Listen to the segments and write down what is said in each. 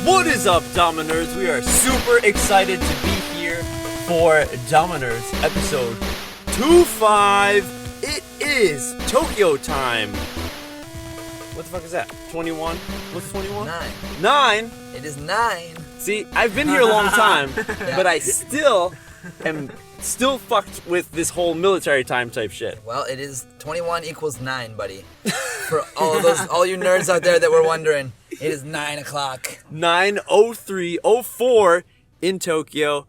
What is up, Dama Nerds? We are super excited to be here for Dama Nerds episode 25. It is Tokyo time. What the fuck is that? 21? What's 21? 9. It is 9. See, I've been here a long time, but I still am fucked with this whole military time type shit. Well, it is 21 equals 9, buddy. For all you nerds out there that were wondering, it is 9 o'clock. 9:03:04 in Tokyo.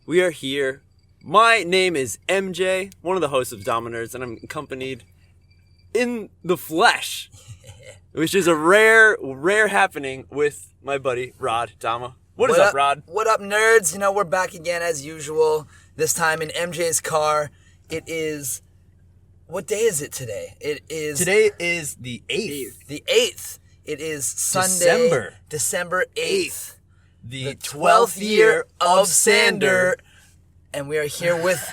We are here. My name is MJ, one of the hosts of Dama Nerds, and I'm accompanied in the flesh, which is a rare happening with my buddy Rod Dama. What is up, Rod? What up, nerds? You know, we're back again as usual. This time in MJ's car. It is... What day is it today? Today is the 8th. The 8th. It is Sunday, December 8th. The 12th year of Sander. And we are here with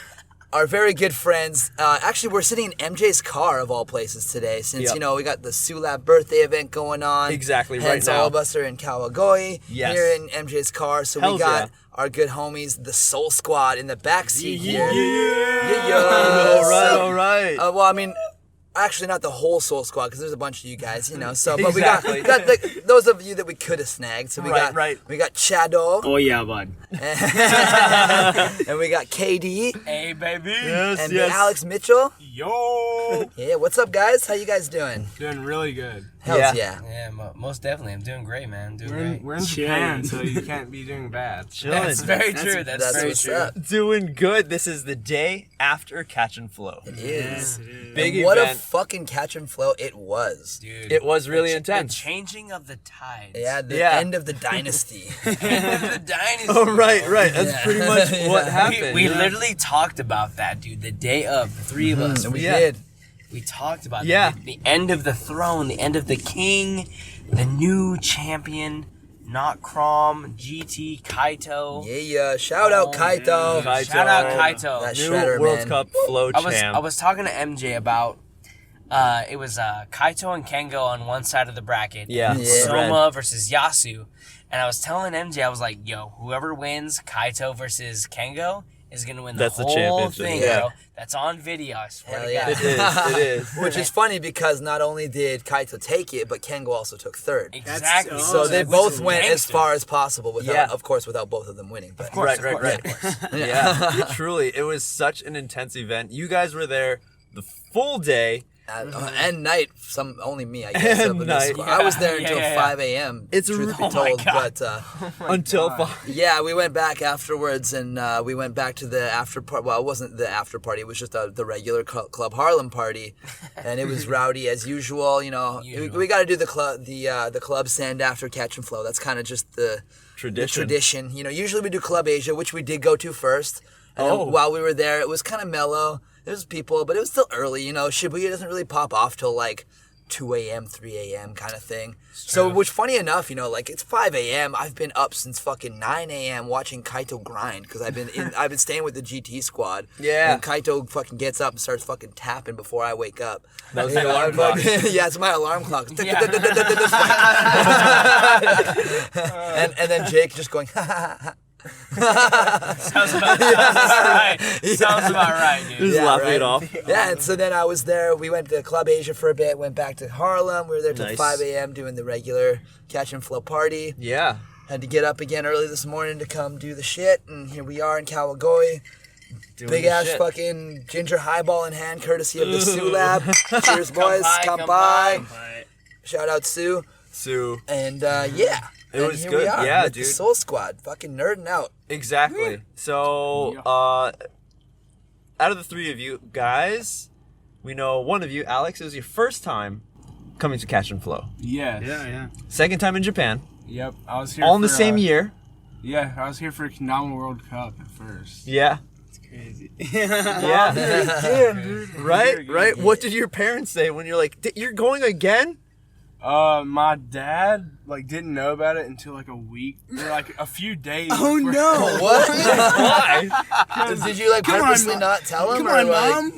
our very good friends. Actually, we're sitting in MJ's car, of all places, today. Since, you know, we got the Sulap birthday event going on. Exactly, hence, right now. all of us are in Kawagoe. Yes. Here in MJ's car. So we got our good homies, the Soul Squad, in the backseat here. All right. Well, I mean... Actually, not the whole Soul Squad, because there's a bunch of you guys, you know. So, but Exactly. we got those of you that we could have snagged. So we got Chado. Oh yeah, bud. And we got KD. Hey, baby. And Alex Mitchell. Yo. Yeah, what's up, guys? How you guys doing? Doing really good. Hells yeah. Yeah, most definitely. I'm doing great, man. Doing We're in Japan, so you can't be doing bad. That's very true. That's very what's true. up. Doing good. This is the day after Catch and Flow. It is. Big and what event. a fucking catch and flow it was. Dude, It was really the intense. changing of the tides. Yeah, the end of the dynasty. End of the dynasty. Oh, right. That's pretty much what happened. We literally talked about that, dude. The day of, the three of us. We did. We talked about the end of the throne, the end of the king, the new champion, not Crom, GT, Kaito. Yeah. Shout out Kaito. Shout out Kaito. That New shredder, World man. Cup flow I champ. was talking to MJ about it was Kaito and Kengo on one side of the bracket. Yeah. Soma versus Yasu. And I was telling MJ, I was like, yo, whoever wins Kaito versus Kengo is going to win the whole championship. thing, Yeah. bro. That's on video, I swear Hell to yeah. God. It is. Which is funny because not only did Kaito take it, but Kengo also took third. Exactly. So they Which both is went as gangster. far as possible, without both of them winning. But course, Right. Yeah. Truly, it was such an intense event. You guys were there the full day. And night, only me, I guess. And night. I was there until Yeah. 5 a.m. It's truth be oh my told, God. but Until yeah, we went back afterwards, and we went back to the after party. Well, it wasn't the after party; it was just the regular Club Harlem party, and it was rowdy as usual. You know, we got to do the club send after Catch and Flow. That's kind of just the tradition. You know, usually we do Club Asia, which we did go to first. And then while we were there, it was kind of mellow. There's people, but it was still early, you know. Shibuya doesn't really pop off till like 2 a.m., 3 a.m. kind of thing. So, which funny enough, you know, like it's 5 a.m. I've been up since fucking 9 a.m. watching Kaito grind because I've been staying with the GT squad. Yeah. And Kaito fucking gets up and starts fucking tapping before I wake up. That was the alarm clock. Yeah, it's my alarm clock. And then Jake just going, Sounds about right. Sounds about right, dude. Just laughing it off. Yeah, and so then I was there. We went to Club Asia for a bit, went back to Harlem. We were there till Nice. 5 a.m. doing the regular Catch and Flow party. Yeah. Had to get up again early this morning to come do the shit, and here we are in Kawagoe. Big ass fucking ginger highball in hand, courtesy of the Sue Lab. Cheers, boys. Come by. Shout out Sue. And yeah. It was here good. We are Yeah, with dude. The Soul Squad. Fucking nerding out. Exactly. So, out of the three of you guys, we know one of you, Alex, it was your first time coming to Catch and Flow. Yeah. Second time in Japan. Yep. I was here All in the same year. Yeah, I was here for Kendama World Cup at first. Yeah. It's crazy. Yeah. Right? What did your parents say when you're like, you're going again? My dad didn't know about it until a week or a few days. Oh no! What? Why? Did you purposely not tell him? Come on, Mom.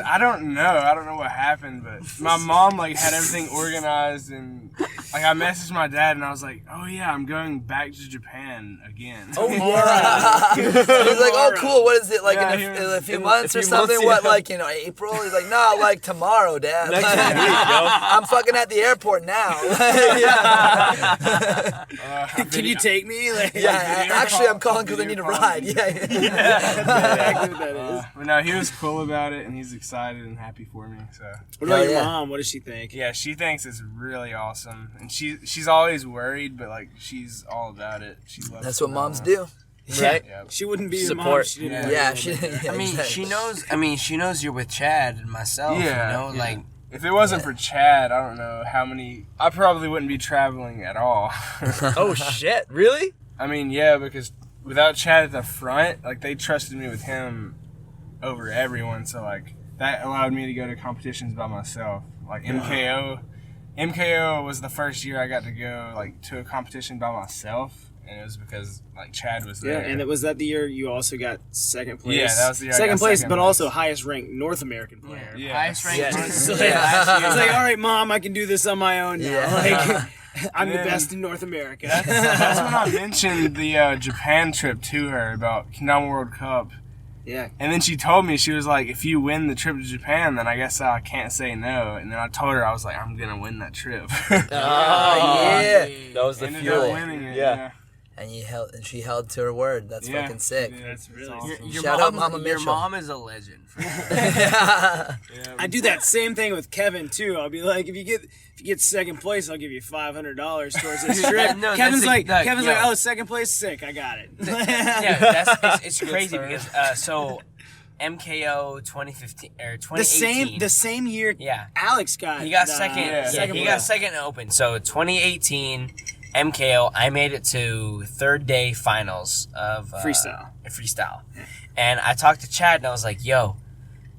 I don't know. I don't know what happened, but my mom had everything organized, and I messaged my dad, and I was like, "Oh yeah, I'm going back to Japan again." Oh, He was like, "Oh cool. What is it in a few months or something? Months, what April?" He's like, "No, tomorrow, Dad. Next week, yo. I'm fucking at the airport now." Can you take me? Actually, I'm calling because I need a ride. Yeah. Exactly what that is. But no, he was cool about it, and he's excited and happy for me. So. What about Hell your yeah. mom? What does she think? Yeah, she thinks it's really awesome, and she's always worried, but she's all about it. She loves. That's what moms do. Right? Yeah. She wouldn't be your mom. Support. if She didn't Yeah, have you. She knows. She knows you're with Chad and myself. Yeah, You know, yeah. If it wasn't for Chad, I don't know how many. I probably wouldn't be traveling at all. Oh shit! Really? I mean, yeah, because without Chad at the front, they trusted me with him over everyone. So that allowed me to go to competitions by myself. MKO was the first year I got to go to a competition by myself, and it was because Chad was there. Yeah, and was that the year you also got second place? Yeah, that was the year I second got place, second but place. also highest ranked North American player. Yeah. highest ranked. Yeah. So last year. it's all right, Mom, I can do this on my own now. Yeah. I'm the And best in North America. That's when I mentioned the Japan trip to her about Kendama World Cup. Yeah. And then she told me, she was like, if you win the trip to Japan, then I guess I can't say no. And then I told her, I was like, I'm going to win that trip. Yeah. That was the Ended fuel. up winning it. Yeah. And she held to her word. That's Yeah. fucking sick. Yeah, that's really awesome. Shout out Mama Your Mitchell. mom is a legend. I do that same thing with Kevin too. I'll be like, if you get second place, I'll give you $500 towards this trip. No, Kevin's that's like, yo. oh, second place, sick, I got it. Yeah, it's crazy because so MKO 2015 or 2018. the same year. Yeah. Alex got. He got the second. Yeah. second He place. got second open. So 2018 MKO, I made it to third day finals of freestyle. And I talked to Chad and I was like, yo,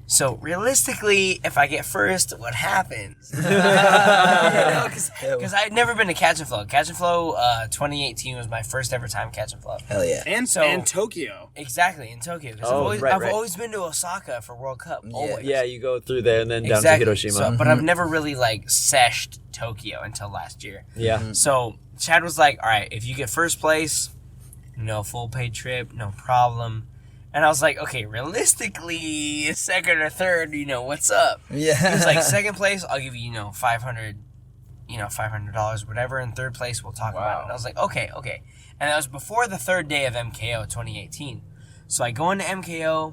so realistically, if I get first, what happens? Because I had never been to Catch and Flow. Catch and Flow 2018 was my first ever time Catch and Flow. Hell yeah. and Tokyo. Exactly, in Tokyo. Because Oh, I've right. always been to Osaka for World Cup. Always. Yeah, you go through there and then down Exactly. to Hiroshima. So, but I've never really seshed Tokyo until last year. Yeah. So Chad was like, all right, if you get first place, full paid trip, no problem. And I was like, okay, realistically, second or third, what's up? Yeah. He was like, second place, I'll give you, $500, $500, whatever. And third place, we'll talk about it. And I was like, okay. And that was before the third day of MKO 2018. So I go into MKO,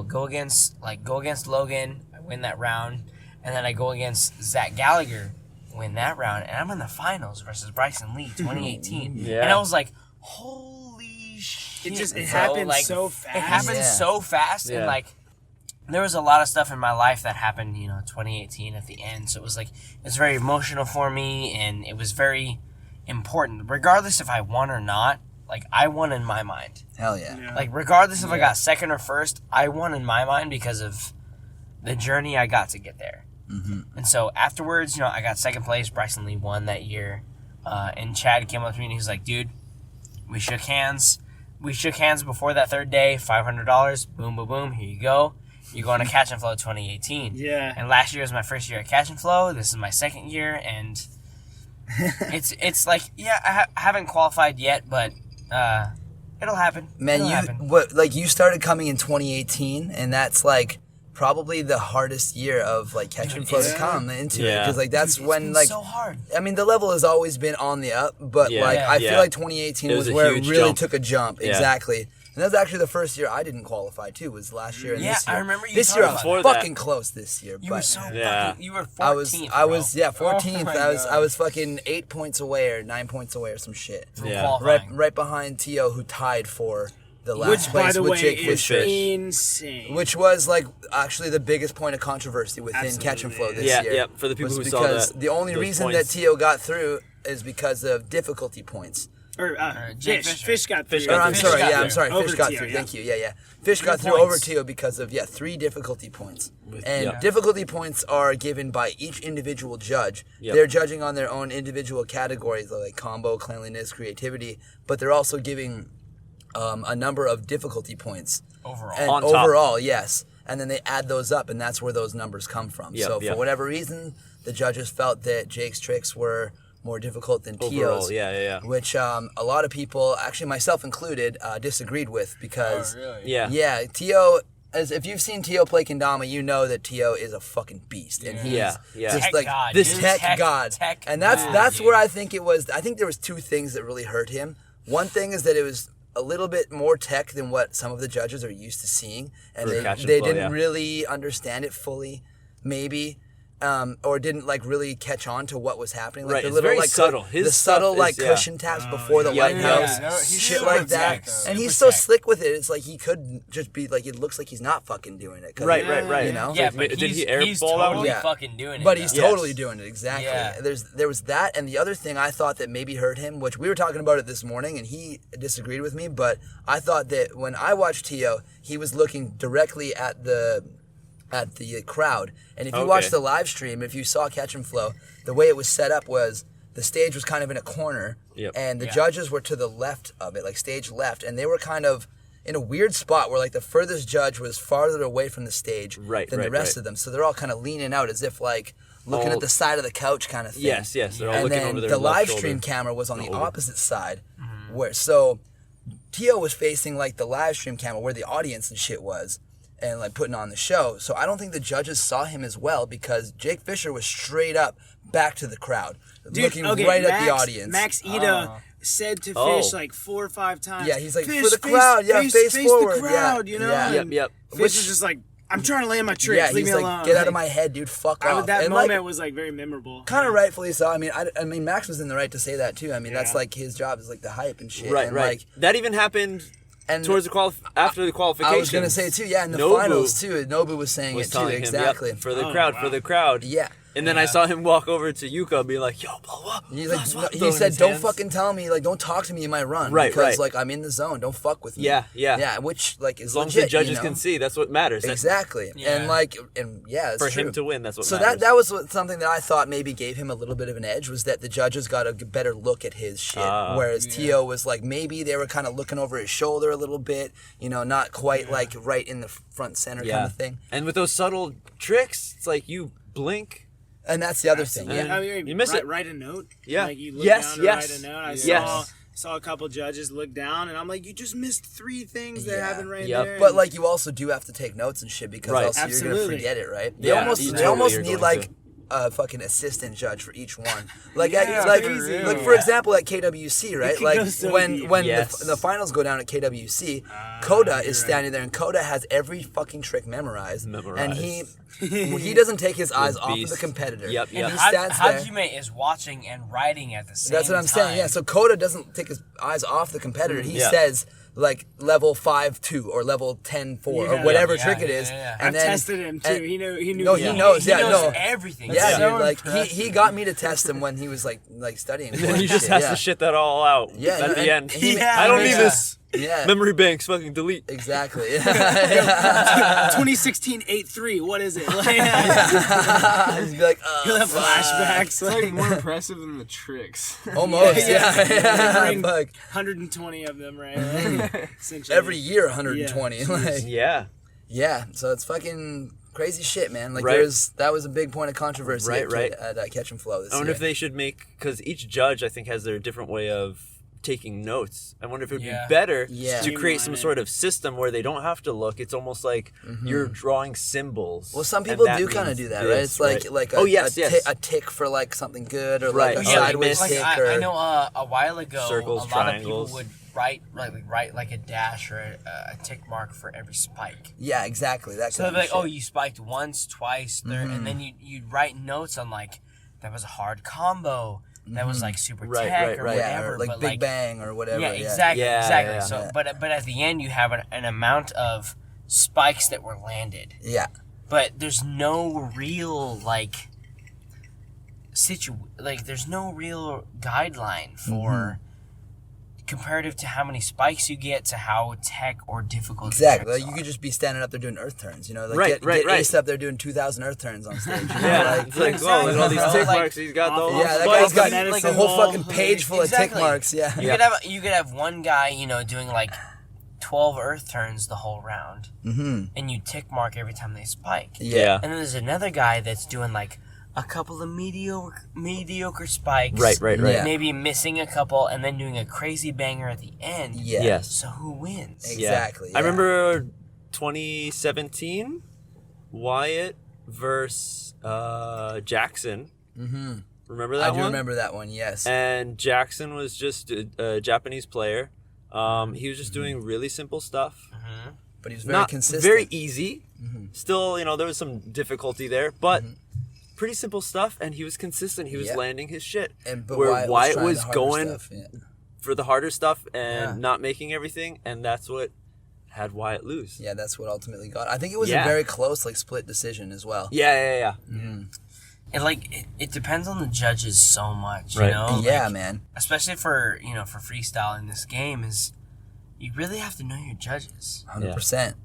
go against Logan, I win that round. And then I go against Zach Gallagher, win that round. And I'm in the finals versus Bryson Lee 2018. Yeah. And I was like, holy shit. It bro. happened so fast. It happened Yeah. so fast. Yeah. And there was a lot of stuff in my life that happened, 2018 at the end. So it was very emotional for me, and it was very important. Regardless if I won or not, I won in my mind. Hell yeah. Regardless if I got second or first, I won in my mind because of the journey I got to get there. Mm-hmm. And so afterwards, I got second place. Bryson Lee won that year. And Chad came up to me and he was like, dude, we shook hands. We shook hands before that third day, $500. Boom, boom, boom. Here you go. You're going to Catch and Flow 2018. Yeah. And last year was my first year at Catch and Flow. This is my second year, and it's I haven't qualified yet, but it'll happen. Man, It'll happen. you started coming in 2018, and that's probably the hardest year of Catch and Flow to come into it, Yeah. because that's It's when been so hard. I mean, the level has always been on the up, but Yeah. I Yeah. feel like 2018 It was was a where it huge really jump. took a jump. Yeah. Exactly. And that was actually the first year I didn't qualify too. Was last year and Yeah, this year. I remember you This talking year I was about that. Before fucking close. This year, You but were so Yeah. fucking. You were 14th. I was 14th. Oh my I God. was fucking 8 points away or 9 points away or some shit. from Yeah. qualifying. Right behind T.O. who tied for the last Which, place by the with way, Jake is Fisher. insane. Which was actually the biggest point of controversy within Absolutely. Catch and Flow this Yeah, year. yeah, for the people was who saw because that, the only those reason points. that T.O. got through is because of difficulty points. Or Jake Fish. Fisher. Fish got through. Fish Or, got I'm through. sorry, Fish yeah, got I'm sorry. through. Fish got Over through. Tio, Thank you. Yeah. Fish 3 got through over points. Tio because of 3 difficulty points. And Yeah. difficulty points are given by each individual judge. Yep. They're judging on their own individual categories like combo, cleanliness, creativity, but they're also giving a number of difficulty points. Overall. And On top. overall, yes. And then they add those up, and that's where those numbers come from. Yep, So yep. for whatever reason, the judges felt that Jake's tricks were more difficult than Overall, Tio's. yeah. Which a lot of people, actually myself included, disagreed with because really? Yeah. Tio, as if you've seen Tio play Kendama, you know that Tio is a fucking beast, and he's Yeah. just Tech like god, this dude. tech god. Tech and that's god, dude. where I think it was. I think there was 2 things that really hurt him. One thing is that it was a little bit more tech than what some of the judges are used to seeing, and For catch and they flow, didn't yeah. really understand it fully, maybe. Or didn't like really catch on to what was happening, like Right, the it's little very like subtle. His the subtle stuff like is, yeah. cushion taps before the yeah. lighthouse, Yeah, no, he's shit super like that. tech, though. And he's Super so tech. slick with it. It's like he could just be like, it looks like he's not fucking doing it. 'cause Right. You know, Yeah, So but did he's, he airball he's that one? totally Yeah. fucking doing it. but he's though. Yes. totally doing it, exactly. Yeah. There was that, and the other thing I thought that maybe hurt him, which we were talking about it this morning, and he disagreed with me, but I thought that when I watched Tio, he was looking directly at the crowd. And if you Okay. watched the live stream, if you saw Catch and Flow, the way it was set up was the stage was kind of in a corner, Yep. and the Yeah. judges were to the left of it, like stage left, and they were kind of in a weird spot where like the furthest judge was farther away from the stage Right, than the right, rest right. of them. So they're all kind of leaning out as if like looking All- at the side of the couch kind of thing. Yes. They're all And looking then over their the left live shoulder. stream camera was on the over. opposite side, where so Tio was facing like the live stream camera where the audience and shit was, and like putting on the show. So I don't think the judges saw him as well because Jake Fisher was straight up back to the crowd, looking right at the audience. Max Ida said to Oh. Fish like 4 or 5 times. Yeah, he's like, "Fish, for the face- crowd, yeah, face forward, the crowd, yeah, you know. yeah. And Yep. Fish Which- is just like, I'm trying to land my tricks. Yeah, Leave he's me like, alone. get out of my head, dude. Fuck off. That And, moment like, was like very memorable. kind of rightfully so. I mean, I mean, Max was in the right to say that too. I mean, that's Yeah. like his job is like the hype and shit. Right. and, Like, That even happened and towards the after the qualification. I was gonna say too. Yeah, in the Nobu finals too. Nobu was saying was it too. telling him, Exactly. yep, for the Oh, crowd, wow. for the crowd. Yeah. And then I saw him walk over to Yuka and be like, "Yo, blow up." He's like, Blah, blah, he throwing said, his "Don't hands. fucking tell me, like, don't talk to me in my run, Right, because right. like I'm in the zone. Don't fuck with me." Yeah. yeah. Which like is As long legit, as the judges you know? can see, that's what matters. That- Exactly, Yeah. and like, and yeah, it's for true. him to win, that's what So matters. that was something that I thought maybe gave him a little bit of an edge, was that the judges got a better look at his shit, whereas Tio was like, maybe they were kind of looking over his shoulder a little bit, you know, not quite like right in the front center kind of thing. And with those subtle tricks, it's like you blink. And that's the other thing. And Yeah. I mean, you miss it. Write a note. Yeah. Like you look Yes, down to yes. write a note. I Yes. saw a couple judges look down, and I'm like, you just missed 3 things that Yeah. happened right Yep. there. But like, you also do have to take notes and shit, because Right. else you're Absolutely. gonna forget it, right? Yeah, They you almost totally are need going like to. a fucking assistant judge for each one. Like, Yeah, like, crazy. like for example, at KWC, right? could Like go so when deep. Yes. the finals go down at KWC, Coda is you're standing there, and Coda has every fucking trick memorized, and Memorized. he doesn't take his eyes off of beast. the competitor. Yep, And yep. he stands there. Hajime is watching and writing at the same time. That's what I'm saying. Yeah. So Coda doesn't take his eyes off the competitor. He Yeah. says like level 5-2 or level 10-4 or Yeah. whatever Yeah, trick it yeah, is. yeah. And I've then, tested him too. and- He knew. No, he knows. He Yeah, knows no. everything. Yeah, so dude. Like impressive. he got me to test him when he was like studying. And for then it he just shit, has yeah. to shit that all out Yeah, at no, the and end. he- Yeah, I don't need yeah. this. Yeah. Memory banks, fucking delete. Exactly. 2016 8-3. What is it? Like, He'd be like, he'll have fuck. flashbacks. It's like more impressive than the tricks. Almost. Yeah. Yeah. Bring Fuck. 120 of them, right? Like, essentially. Every year, 120. Yeah. Like, Yeah. yeah. So it's fucking crazy shit, man. Like Right. that was a big point of controversy Right. at Catch and Flow this I wonder year. if they should make, because each judge I think has their different way of taking notes. I wonder if it would Yeah. be better Yeah. to create some Streamline it. sort of system where they don't have to look. It's almost like you're drawing symbols. Well, some and people that do kind of means do that, this, right? It's like a, oh yes, yes. a tick for like something good, or Right. like a Yeah, like sideways this. tick, Like, or I know a while ago, Circles, a lot triangles. of people would write like a dash or a tick mark for every spike. yeah, exactly that. So they'd kind be of like, oh, shit. you spiked once, twice, third, and then you'd write notes on like, that was a hard combo, that was like super Right, tech right, or right. yeah, whatever. or like but Big Bang or whatever. Yeah, exactly, Yeah, exactly. yeah. So, but at the end you have an amount of spikes that were landed, Yeah, but there's no real there's no real guideline for comparative to how many spikes you get to how tech or difficult Exactly. the Like, tricks you are. could just be standing up there doing earth turns, you know? Like, Right, get right. Ace up there doing 2,000 earth turns on stage. You know? Yeah, Like, it's like, whoa, look at all these tick Like, marks he's got. The whole yeah, that spike. guy's got Like a a whole ball. fucking page full of tick marks. Yeah. You could have one guy, doing like 12 earth turns the whole round, and you tick mark every time they spike. Yeah. And then there's another guy that's doing like a couple of mediocre spikes. Right. Yeah. Maybe missing a couple and then doing a crazy banger at the end. Yeah. Yes. So who wins? Exactly. I yeah. remember 2017, Wyatt versus Jackson. Mm-hmm. Remember that I one? do remember that one, yes. And Jackson was just a Japanese player. He was just doing really simple stuff. But he was very Not consistent. very easy. Still, there was some difficulty there, but pretty simple stuff. And he was consistent. He was Yeah. landing his shit. But where Wyatt trying was the harder going stuff, yeah. for the harder stuff and Yeah. not making everything, and that's what had Wyatt lose. Yeah, that's what ultimately got. I think it was Yeah. a very close, split decision as well. Yeah. And it depends on the judges so much, Right. Yeah, Like, man. especially for for freestyle in this game is you really have to know your judges. 100%.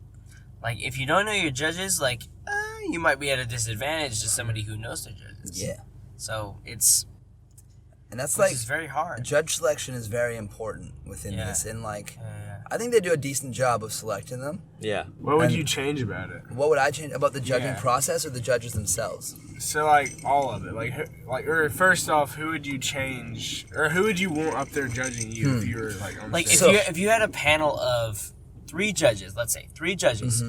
Like if you don't know your judges, like you might be at a disadvantage to somebody who knows their judges. Yeah. So it's And that's it's very hard. judge selection is very important within Yeah. this. And Yeah. I think they do a decent job of selecting them. Yeah. What would And- you change about it? What would I change about the judging Yeah. process or the judges themselves? So like all of it, or first off, who would you change, or who would you want up there judging you if you were like on Like stage? if you had a panel of 3 judges, let's say 3 judges,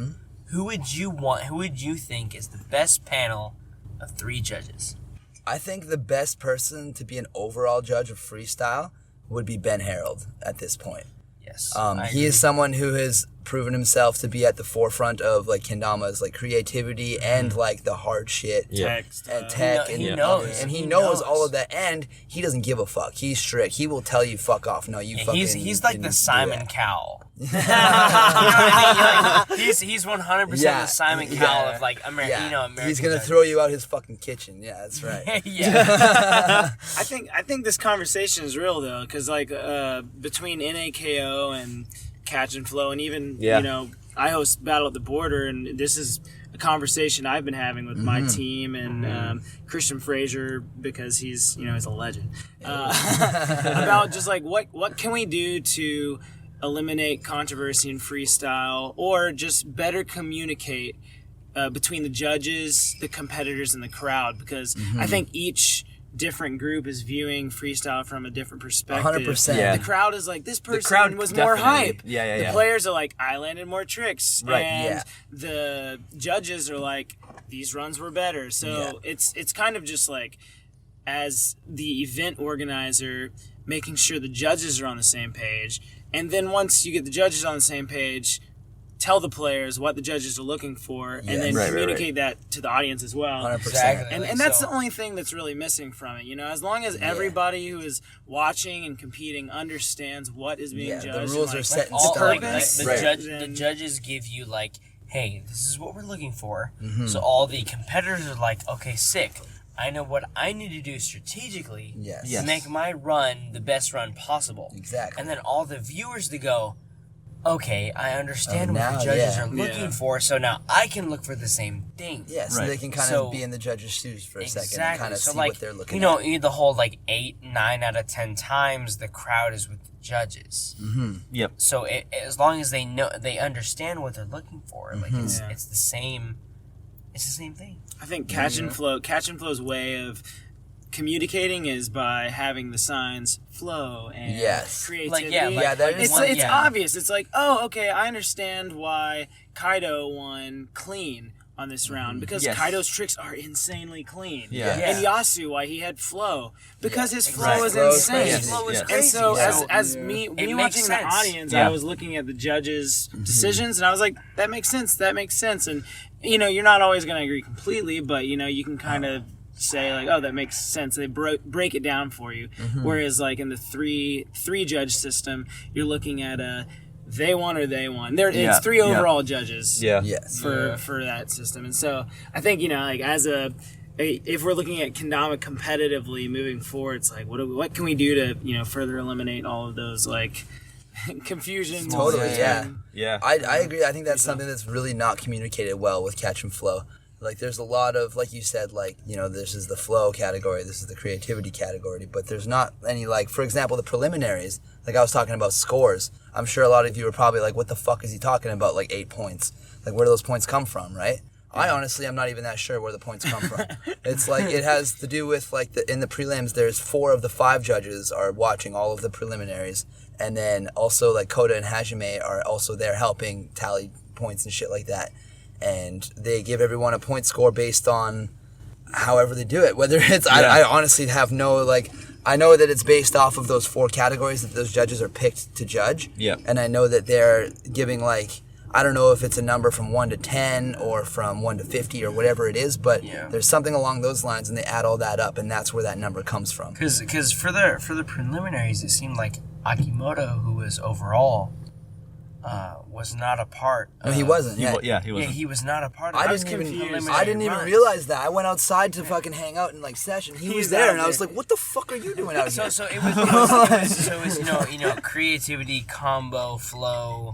who would you think is the best panel of 3 judges? I think the best person to be an overall judge of freestyle would be Ben Harold at this point. Yes. He is someone who has proven himself to be at the forefront of Kendama's creativity and the hard shit. Yeah. Text. And tech, He and knows. and he He knows knows. all of that, and he doesn't give a fuck. He's strict. He will tell you fuck off. No, you fucking. He's like didn't the do Simon that. Cowell. You know what I mean? He's 100% Yeah. the Simon Yeah. Cowell of American. Yeah, American he's gonna judges. throw you out his fucking kitchen. Yeah, that's right. Yeah. I think this conversation is real though, because between NAKO and Catch and Flow, and even Yeah. I host Battle at the Border, and this is a conversation I've been having with my team and Christian Frazier, because he's he's a legend, about just what can we do to eliminate controversy in freestyle, or just better communicate between the judges, the competitors, and the crowd, because I think each different group is viewing freestyle from a different perspective. 100%. Yeah. The crowd is like, this person crowd was more definitely. hype. Yeah. The players are like, I landed more tricks. Right. And Yeah. the judges are like, these runs were better. So it's kind of just like, as the event organizer, making sure the judges are on the same page. And then once you get the judges on the same page, tell the players what the judges are looking for, and then Right. communicate that to the audience as well. 100%. Exactly. And that's the only thing that's really missing from it. As long as everybody who is watching and competing understands what is being Yeah, the judged, rules and, are set in all, stone. like, purpose, the, Right. the judges give you hey, this is what we're looking for. Mm-hmm. So all the competitors are like, okay, sick. I know what I need to do strategically Yes. to Yes. make my run the best run possible. Exactly. And then all the viewers to go, okay, I understand what now, the judges yeah. are looking Yeah. for, so now I can look for the same thing. Yeah, so Right. they can kind So- of be in the judge's shoes for a second and Exactly. kind of So see like, what they're looking at. the whole 8, 9 out of 10 times the crowd is with the judges. Yep. So as long as they know, they understand what they're looking for. Like Mm-hmm. it's the same. It's the same thing. I think Catch and Flow's way of communicating is by having the signs flow and Yes. creativity. Yeah, that is it's one- it's obvious. It's like, oh, okay, I understand why Kaido won clean on this round, because Yes. Kaido's tricks are insanely clean. Yeah. Yeah. And Yasu, why he had flow, because his flow Exactly. is Flow is insane. crazy. His flow is Yeah. And crazy. so, Yeah. as me makes watching the sense. audience, Yeah. I was looking at the judges' decisions, and I was like, that makes sense. And you're not always going to agree completely, but you can kind of say like, oh, that makes sense. They break it down for you. Whereas like in the three judge system, you're looking at they won or they won. It's 3 overall judges. Yeah. Yes. For that system. And so I think, as a if we're looking at Kendama competitively moving forward, it's like what can we do to further eliminate all of those like confusions? Totally, yeah. Yeah. I agree. I think that's something that's really not communicated well with catch and flow. Like there's a lot of, like you said, like, this is the flow category, this is the creativity category, but there's not any, like, for example, the preliminaries, like I was talking about scores. I'm sure a lot of you are probably like, what the fuck is he talking about, like 8 points? Like, where do those points come from, right? I honestly am not even that sure where the points come from. It's like, it has to do with, like, in the prelims, there's 4 of the 5 judges are watching all of the preliminaries, and then also, like, Kota and Hajime are also there helping tally points and shit like that. And they give everyone a point score based on however they do it. Whether it's, I honestly have no, like, I know that it's based off of those 4 categories that those judges are picked to judge. Yeah. And I know that they're giving, like, I don't know if it's a number from 1 to 10 or from 1 to 50 or whatever it is, but there's something along those lines, and they add all that up, and that's where that number comes from. Because for the preliminaries, it seemed like Akimoto, who was overall, was not a part. No, he wasn't. He wasn't. Yeah, he was not a part of I the didn't even preliminary realize that. I went outside to fucking hang out in like session. He was there, and I was like, "What the fuck are you doing out here?" So it was creativity, combo, flow,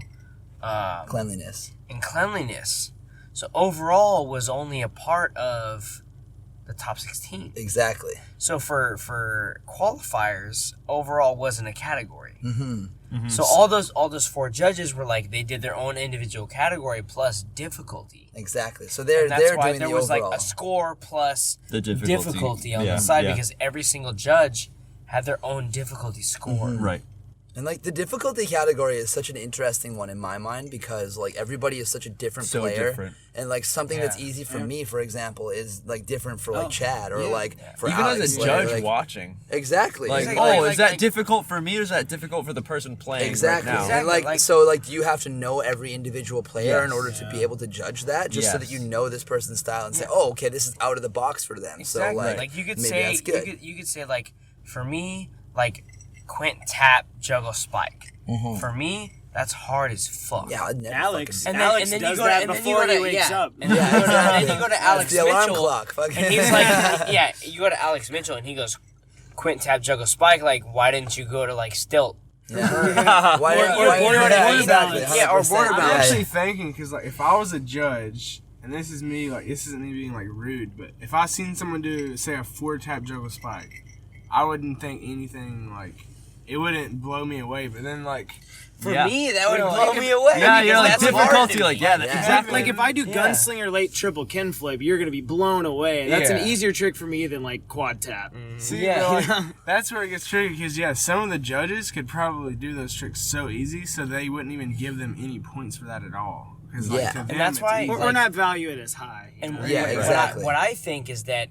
cleanliness, and cleanliness. So overall was only a part of the top 16. Exactly. So for qualifiers, overall wasn't a category. Mm-hmm. Mm-hmm. So all those 4 judges were like, they did their own individual category plus difficulty. Exactly. So they're And that's why doing there the was overall. like a score plus The difficulty. on Yeah, the side yeah. because every single judge had their own difficulty score. Mm-hmm. Right. And like the difficulty category is such an interesting one in my mind because like everybody is such a different So player, different. and like something that's Yeah. easy for me, for example, is like different for like Chad or like for Even Alex. as a like- judge like- watching. Exactly. Like, Exactly. is that difficult for me or is that difficult for the person playing Exactly. right now? And Exactly. like so like you have to know every individual player in Yes. order to be able to judge that, just so that Yes. you know this person's style and say, oh, okay, this is out of the box for them. Exactly. So Like you could maybe say that's good. you could say like for me like Quint tap juggle spike. For me that's hard as fuck. Yeah, I'd never Alex, fucking- Alex does that before he wakes up. And then you go to Alex the alarm Mitchell, clock. Fucking- and he's like, you go to Alex Mitchell, and he goes, Quint tap juggle spike. Like, why didn't you go to like stilt? Yeah. Why, exactly, Yeah, or 100%. border I'm bound. actually thinking because like if I was a judge, and this is me, like this isn't me being like rude, but if I seen someone do say a 4-tap juggle spike, I wouldn't think anything like it wouldn't blow me away. But then like For Yeah. me, that would You know, blow like, me away. Yeah, because you're like that's hard difficulty, to like me. yeah, exactly. Like if I do Yeah. gunslinger late triple kin flip, you're gonna be blown away. That's Yeah. an easier trick for me than like quad tap. see, Yeah. you know, like, that's where it gets tricky because some of the judges could probably do those tricks so easy, so they wouldn't even give them any points for that at all. 'Cause, like, Yeah. to And them, that's it's why- easy. Or not value it as high. And Yeah, exactly. what I think is that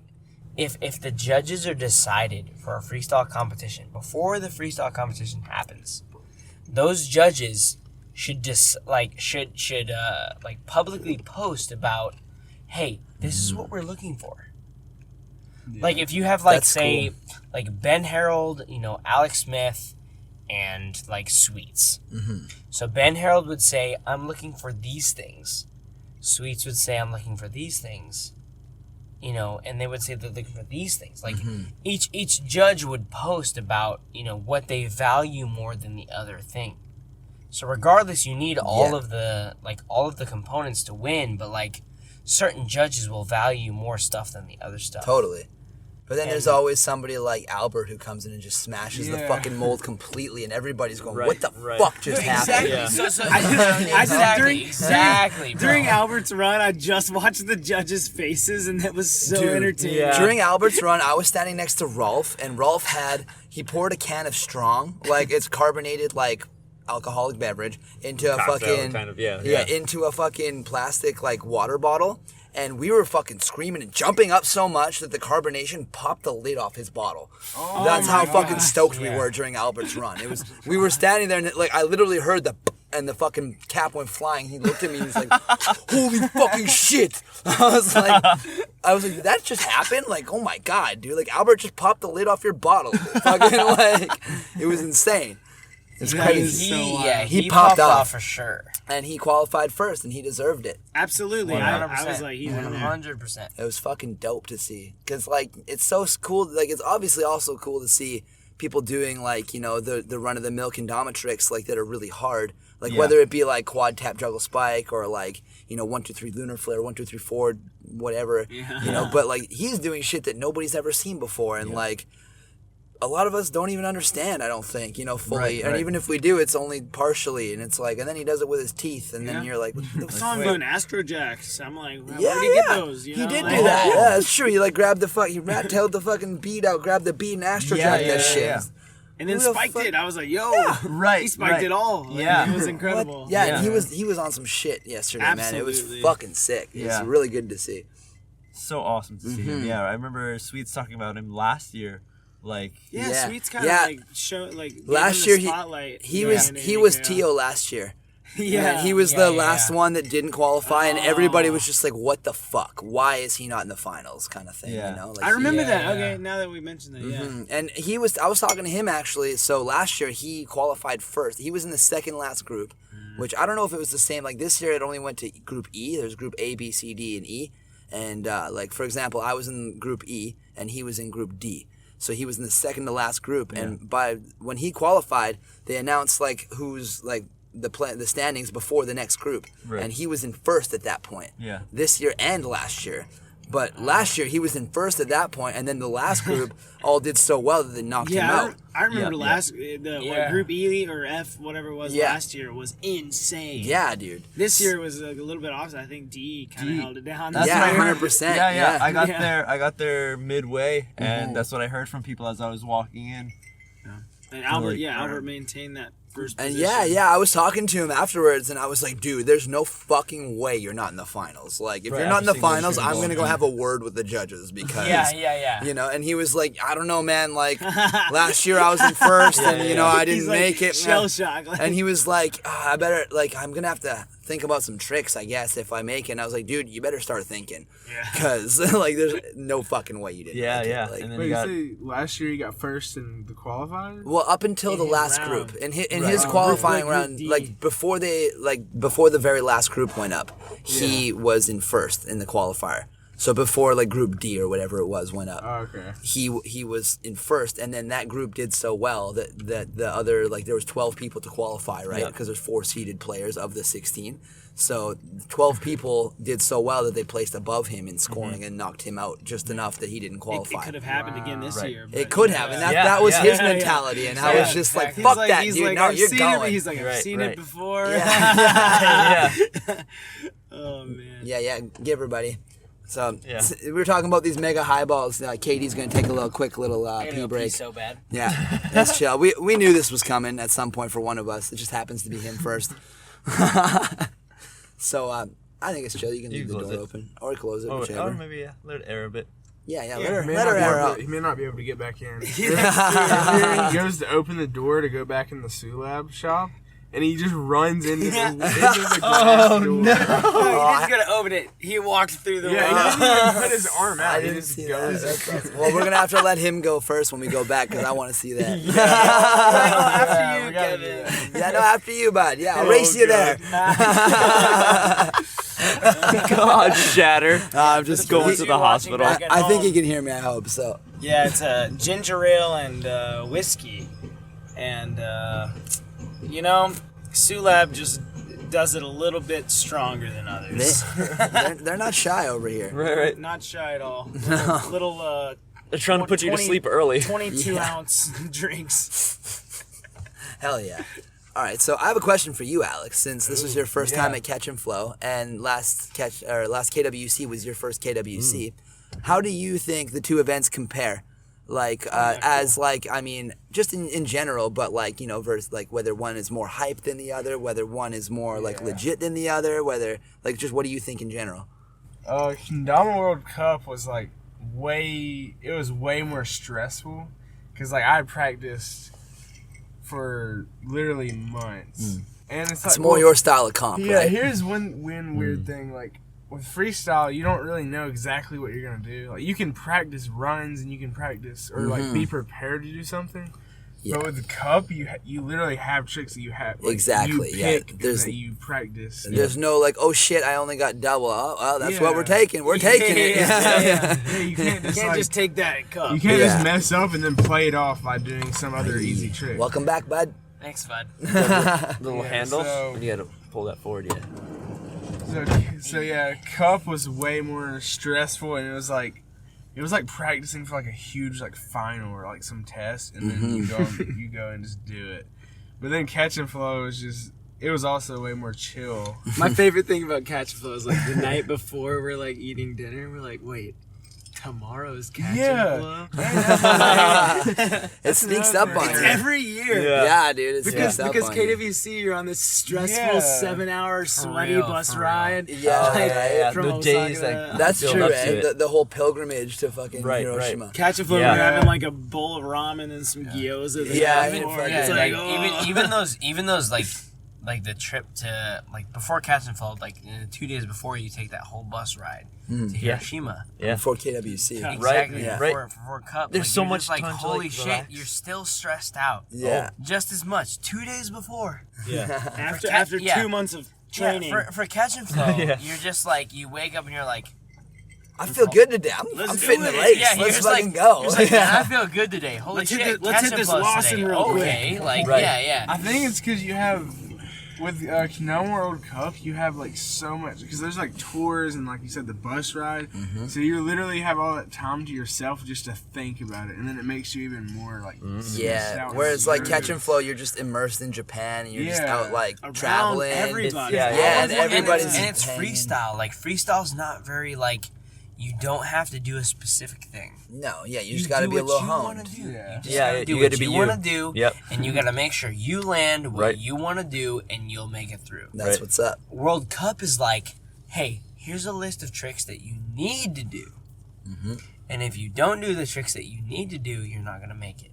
if the judges are decided for a freestyle competition before the freestyle competition happens, those judges should publicly post about, hey, this is what we're looking for. Yeah. Like if you have like That's say like Ben Harold, Alex Smith, and like Sweets. So Ben Harold would say, I'm looking for these things. Sweets would say, I'm looking for these things. And they would say they're looking for these things. Like each judge would post about, what they value more than the other thing. So regardless, you need all of the components to win, but like certain judges will value more stuff than the other stuff. Totally. But then there's And- always somebody like Albert who comes in and just smashes the Yeah. fucking mold completely, and everybody's going, Right, "What the right. fuck just happened?" Exactly. Yeah. Exactly. Bro. During Albert's run, I just watched the judges' faces, and it was so Dude, entertaining. yeah. During Albert's run, I was standing next to Rolf, and Rolf he poured a can of Strong, like it's carbonated, like alcoholic beverage, into a Cocktail fucking kind of, yeah. into a fucking plastic like water bottle. And we were fucking screaming and jumping up so much that the carbonation popped the lid off his bottle. That's how fucking stoked we were during Albert's run. It was we were standing there and like I literally heard the and the fucking cap went flying. He looked at me and he's like, "Holy fucking shit!" I was like, "Did that just happen?" Like, oh my god, dude! Like Albert just popped the lid off your bottle. Fucking like, it was insane. It's That crazy. is so wild. He popped popped off. off for sure. And he qualified first, and he deserved it. Absolutely. I was like, he's in there. 100%. It was fucking dope to see. Because, like, it's so cool. Like, it's obviously also cool to see people doing, like, you know, the run-of-the-mill Kendama tricks, like, that are really hard. Like, whether it be, like, quad tap juggle spike or, like, you know, 1, 2, 3 lunar flare, 1, 2, 3, 4, whatever. Yeah. You know, but, like, he's doing shit that nobody's ever seen before. And, like, a lot of us don't even understand, I don't think, you know, fully. Right. And even if we do, it's only partially. And it's like, and then he does it with his teeth. And then you're like, what the I saw him fuck? doing Astro Jacks. I'm like, where Yeah, did he get those? You he know? did Like, do that. Yeah, that's true. He like grabbed he rat-tailed the fucking bead out, grabbed the bead and astro jacked that shit. yeah. And then Who the spiked fuck- it. I was like, yo, Right, he spiked right. it all. Like, Yeah. it was What? incredible. Yeah, and he was on some shit yesterday, man. It was Absolutely. fucking sick. It was Yeah. really good to see. So awesome to see him. Yeah, I remember Sweets talking about him last year. Like, Yeah, Yeah. Sweet's kind Yeah. of like gave Last him year the spotlight. he Yeah, was and he was yeah. Tio last year. Yeah, he was Yeah, the yeah, last yeah. one that didn't qualify, and everybody was just like, "What the fuck? Why is he not in the finals?" Kind of thing. Yeah. You know? Like, I remember Yeah, that. yeah. Okay, now that we mentioned that, yeah. And I was talking to him actually. So last year he qualified first. He was in the second last group, which I don't know if it was the same. Like this year it only went to Group E. There's Group A, B, C, D, and E. And like for example, I was in Group E and he was in Group D. So he was in the second to last group. And when he qualified, they announced like who's like the standings before the next group, Right. and he was in first at that point. Yeah. This year and last year. But last year he was in first at that point, and then the last group all did so well that they knocked him Yeah, out. I remember Yeah. last Yeah. Group E or F, whatever it was Yeah. last year was insane. Yeah, dude. This year was like, a little bit opposite. I think D kind of D. held it down. That's Yeah, what I heard. 100%. Yeah, Yeah. I got Yeah. there. I got there midway, and that's what I heard from people as I was walking in. And Albert, Like, Albert maintained that first And position. I was talking to him afterwards, and I was like, dude, there's no fucking way you're not in the finals. Like, if Right, you're not in the every single finals, single I'm going to go one. have a word with the judges because, Yeah. you know, and he was like, I don't know, man, like, last year I was in first, and, you know, I didn't He's like make it. shell man. shock. Like, And he was like, I better, like, I'm going to have to think about some tricks, I guess, if I make it. And I was like, dude, you better start thinking. Yeah. Because, like, there's no fucking way you didn't Yeah, make it. yeah. Like, And then Wait, you got you say last year you got first in the qualifier? well, up until the his last round. group, in his Right. qualifying Group round, D. like before the very last group went up, he was in first in the qualifier. So before like Group D or whatever it was went up, Oh, okay. he was in first, and then that group did so well that the other like there was 12 people to qualify, right? Yeah. Because there's 4 seeded players of the 16. So 12 people did so well that they placed above him in scoring and knocked him out just enough that he didn't it qualify. could have happened again this Right. year. It but, could yeah. have, and Yeah, that was yeah. his Yeah, yeah. mentality, and I Yeah, was just like, exactly. "Fuck He's that, he's dude! like, No, I've you're seen going." it. He's like, I've Right, seen right. it before. yeah. Oh man. Yeah, give everybody. So Yeah. we were talking about these mega highballs. Katie's gonna take a quick little I gotta pee go break. pee so bad. Yeah, that's chill. We knew this was coming at some point for one of us. It just happens to be him first. So I think it's chill. You can You leave the close door it. open or close it, Or whichever. maybe let it air a bit. Yeah, He let may, her not be air able out. to, he may not be able to get back in. He goes to open the door to go back in the Sulab shop, and he just runs into the glass door. No, he didn't gonna open it. He walked through the Yeah, he wall. didn't even put his arm out. I He didn't just see goes. that. That's awesome. Well, we're gonna have to let him go first when we go back because I want to see that. After you, we gotta Kevin. Yeah, no, after you, bud. Yeah, I'll race you there. God, Shatter. I'm just Going Those to of the you watching hospital. back at I think home. he can hear me. I hope so. Yeah, it's a ginger ale and whiskey, and Sulab just does it a little bit stronger than others. They're not shy over here. Right. Not shy at all. Little They're trying to put you to 20 sleep early. 22 Yeah. ounce drinks. Hell yeah. All right, so I have a question for you, Alex. Since this was your first time at Catch and Flow, and last KWC was your first KWC, how do you think the two events compare? Like, just in general, but like, versus like whether one is more hyped than the other, whether one is more like legit than the other, whether like just what do you think in general? Kendama World Cup was like way more stressful because like I practiced for literally months, and it's like It's more your style of comp, Yeah, right? here's one weird thing. Like with freestyle, you don't really know exactly what you're gonna do. Like you can practice runs and you can practice or like be prepared to do something, But with the cup, you literally have tricks that you have. Like, Exactly, You yeah. pick There's- that you practice. There's no like, oh shit, I only got double. Oh, that's what we're taking. We're taking it. Yeah, you can't just Can't like, just take that cup. you can't Yeah. just mess up and then play it off by doing some other easy trick. Welcome back, bud. Thanks, bud. Little Yeah, handle. so- And you gotta pull that forward, yeah. So yeah, cup was way more stressful, and it was like practicing for like a huge like final or like some test, and then you go and just do it. But then catch and flow was just, it was also way more chill. My favorite thing about Catch and Flow is like the night before we're like eating dinner, we're like, wait, tomorrow's Catch and Flow? It sneaks up on It's you. every year. Yeah, dude. It Because sneaks up on you. KWC, you're on this stressful Yeah. 7-hour sweaty real, bus for real. ride. Yeah, like, yeah. from The Osaka days to- that- That's Build true, up to eh? it. The whole pilgrimage to fucking Right, Hiroshima. Catch and Flow, Yeah. we're having like a bowl of ramen and some gyoza. the Yeah, night even before. fucking- It's Yeah, like, like oh. even those like the trip to like before Catch and Flow, like 2 days before you take that whole bus ride to Hiroshima. Yeah. For KWC. Exactly. Yeah. For Cup. There's like, so you're much just like time to, holy like, shit, relax. you're still stressed out. Yeah. Just as much. 2 days before. Yeah. After yeah. 2 months of training. Yeah, for Catch and Flow, Yeah. you're just like you wake up and you're like, I feel good today. I'm Let's do fitting the it. legs. yeah, you're Let's just fucking like, go. you're just like, man, I feel good today. Holy Let's hit shit, this- let's Catch hit and this Flow Lawson today. real quick. Okay, like Right. yeah. I think it's because you have, with Kendama World Cup, you have like so much, because there's like tours and like you said, the bus ride. So you literally have all that time to yourself just to think about it, and then it makes you even more like stressed Yeah. out Whereas and like nervous. Catch and Flow, you're just immersed in Japan and you're just Yeah. out like Around traveling. everybody. Yeah, Yeah, and Well, everybody's and it's hanging. freestyle. Like freestyle's not very like you don't have to do a specific thing. No, yeah, you just got to do be a what little you wanna honed. do. Yeah. You just Yeah, gotta do you what gotta be you you. want to do. Yep. And you gotta make sure you land what Right. you want to do, and you'll make it through. That's Right. what's up. World Cup is like, hey, here's a list of tricks that you need to do, and if you don't do the tricks that you need to do, you're not gonna make it.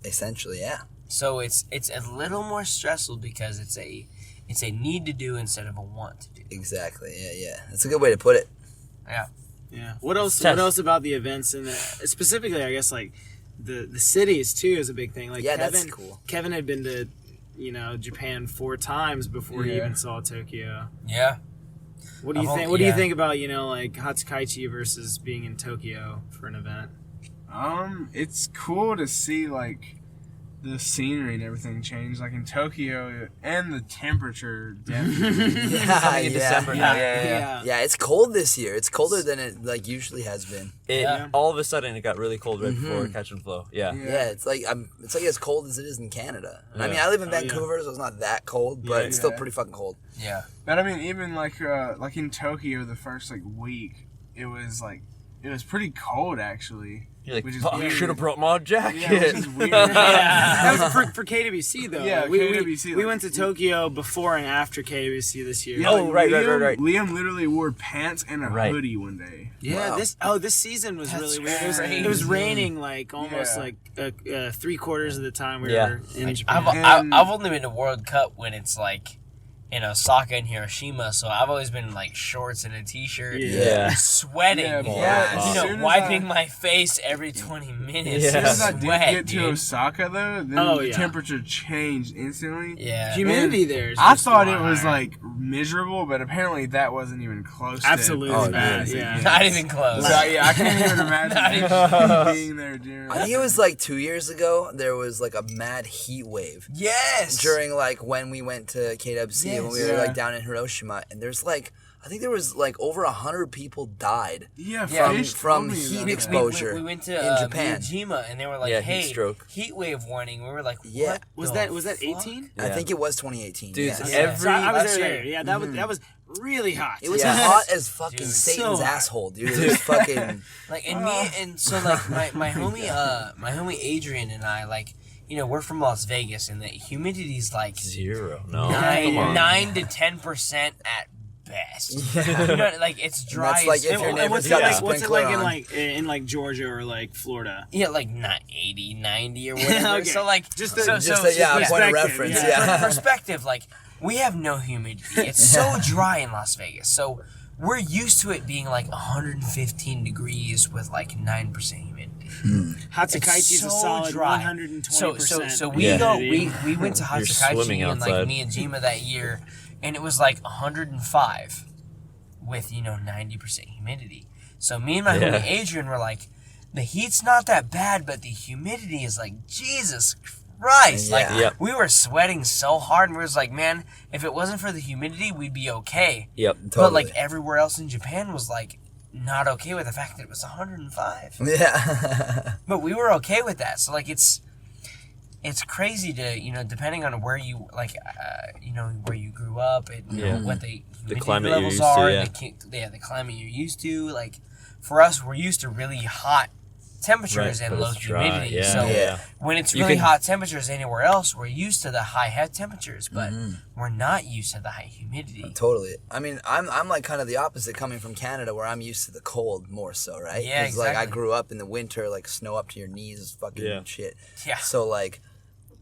Essentially, yeah. So it's a little more stressful because it's a need to do instead of a want to do. Exactly. Yeah. That's a good way to put it. Yeah. Yeah. What else? Test. What else about the events and specifically, I guess like the cities too is a big thing. Like Yeah, Kevin, that's cool. Kevin had been to Japan 4 times before he Yeah. even saw Tokyo. Yeah. What do you I've think? only- What do you yeah. think about like Hatsukaichi versus being in Tokyo for an event? It's cool to see like the scenery and everything change, like in Tokyo, and the temperature definitely. Yeah, In December now. Yeah. Yeah, it's cold this year. It's colder than it like usually has been. Yeah. All of a sudden, it got really cold right before Catch and Flow. Yeah. Yeah, it's like as cold as it is in Canada. I mean, Yeah. I live in Oh, yeah. Vancouver, so it's not that cold, but it's still Yeah. pretty fucking cold. Yeah. But I mean, even like in Tokyo, the first like week, it was pretty cold actually. You're like, Which is fuck, I weird. should have brought my jacket. Yeah, which is weird. That was for KWC though. Yeah, Like, we KWC, we like- went to Tokyo before and after KWC this year. Yeah, Oh, right. Liam literally wore pants and a Right. hoodie one day. Yeah, Wow. this season was That's really weird. It was raining like almost Yeah. like 3/4 of the time we Yeah. were in Japan. I've only been to World Cup when it's like in Osaka and Hiroshima, so I've always been like shorts and a t-shirt, Yeah. sweating, Yeah, but as you soon know, as wiping my face every 20 minutes. Yeah. As soon as I did Sweat, get to dude. Osaka though, then Oh, the yeah. temperature changed instantly. Yeah. Humidity there is I just a thought lot it was higher. like miserable, but apparently that wasn't even close. Absolutely to Oh, not. dude. Yeah. Not even close. So yeah, I can't even imagine being there during. I think it was like 2 years ago. There was like a mad heat wave Yes. during like when we went to KWC when we were Yes. like down in Hiroshima, and there's like I think there was like over 100 people died. Yeah, Yeah. Fish From told me heat about that. exposure. We went to in Japan. Miyajima, and they were like, Yeah, "Hey, heat stroke. heat wave warning." We were like, Yeah. "What? Was that the fuck? 18? I Yeah. think it was 2018. Dude, yeah. it's Yeah. every So I was last there. year. Yeah, that was really hot. It was Yeah. hot as fucking Dude, Satan's so hot. asshole, dude. It was fucking. Like and me and so like my homie Adrian and I like we're from Las Vegas and the humidity's like 0. No. nine Come on. 9 to 10% at best. You know, like it's dry. that's like as if fuck. your And neighbor's what's it got a like? What's it sprinkler like on. in like Georgia or like Florida? Yeah, like not 80, 90 or whatever. Okay. So like Just so, a- Just so, a, yeah, just point of perspective, reference. yeah. Yeah. for perspective, like we have no humidity. It's so dry in Las Vegas. So we're used to it being like 115 degrees with like 9% humidity. Hatsukaichi's so a solid dry. 120%. So we we went to swimming Hatsukaichi and like outside. Miyajima that year, and it was like 105 with 90% humidity. So me and my homie Adrian were like, the heat's not that bad, but the humidity is like Jesus Christ. Yeah. Like we were sweating so hard, and we was like, man, if it wasn't for the humidity, we'd be okay. Yep. But like everywhere else in Japan was like not okay with the fact that it was 105. Yeah. But we were okay with that. So like it's crazy to depending on where you like where you grew up and what the humidity climate you're levels used to, are, yeah. the climate you're used to. Like for us, we're used to really hot temperatures Right, and but low it's dry, humidity. yeah. So Yeah. when it's You really can- hot temperatures anywhere else, we're used to the high head temperatures, but we're not used to the high humidity. Totally. I mean, I'm like kind of the opposite coming from Canada where I'm used to the cold more so, right? Yeah, 'Cause, like I exactly. grew up in the winter, like snow up to your knees, fucking shit. Yeah. So like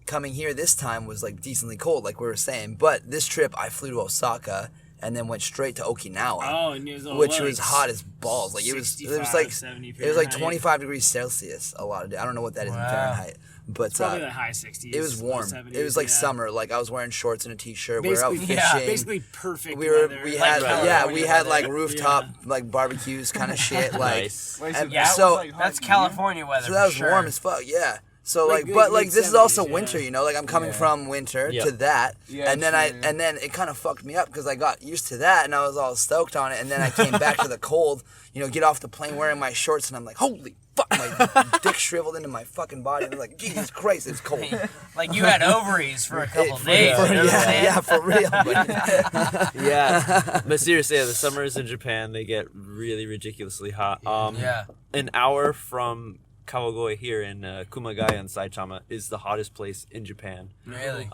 coming here this time was like decently cold, like we were saying. But this trip I flew to Osaka and then went straight to Okinawa. Oh, and it was all which like was hot as balls. Like it was 65, like 70 it was like Fahrenheit. 25 degrees Celsius a lot of days. I don't know what that is in Wow. Fahrenheit, but Probably the high 60s. it was low warm. 70s, It was like yeah. summer. Like I was wearing shorts and a t-shirt. We were out Basically, fishing. basically perfect We were weather. we Like had California we had like weather. rooftop like barbecues kind of shit. Like Nice. Wait, and Yeah, so that's California weather. so that was for sure. warm as fuck. Yeah. So Like, like, but like like this is also mid-70s, winter, yeah. you know. Like I'm coming from winter Yep. to that, Yeah, and then true. and then it kind of fucked me up because I got used to that and I was all stoked on it, and then I came back to the cold. Get off the plane wearing my shorts and I'm like, holy fuck, my dick shriveled into my fucking body. And I'm like, Jesus Christ, it's cold. Like you had ovaries for a couple days. You know what I'm saying? Yeah, for real. But, Yeah. But seriously, the summers in Japan, they get really ridiculously hot. Yeah. An hour from Kawagoe here in Kumagaya and Saitama is the hottest place in Japan. Really?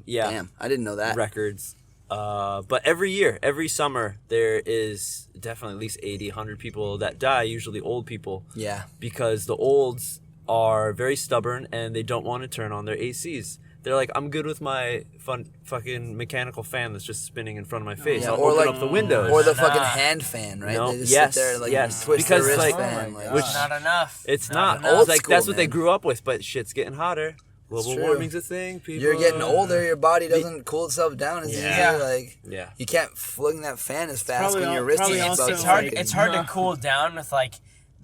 Yeah. damn, I didn't know that. Records. But every summer, there is definitely at least 80, 100 people that die, usually old people, Yeah. because the olds are very stubborn and they don't want to turn on their ACs. They're like, I'm good with my fucking mechanical fan that's just spinning in front of my face. Yeah, I'll or open like- up the windows. Or the Nah. fucking hand fan, right? No, They just yes, sit there like yes. twist Because, the wrist like, fan. oh my Like, God. Which- Not enough. It's not. enough. Old Like school, that's what they man. grew up with, but shit's getting hotter. Global true. warming's a thing. People. you're getting older, your body doesn't cool itself down as Yeah. easy. Like Yeah. you can't fling that fan as fast probably when your al- wrist probably is also, about It's to hard. fucking- It's hard to cool down with like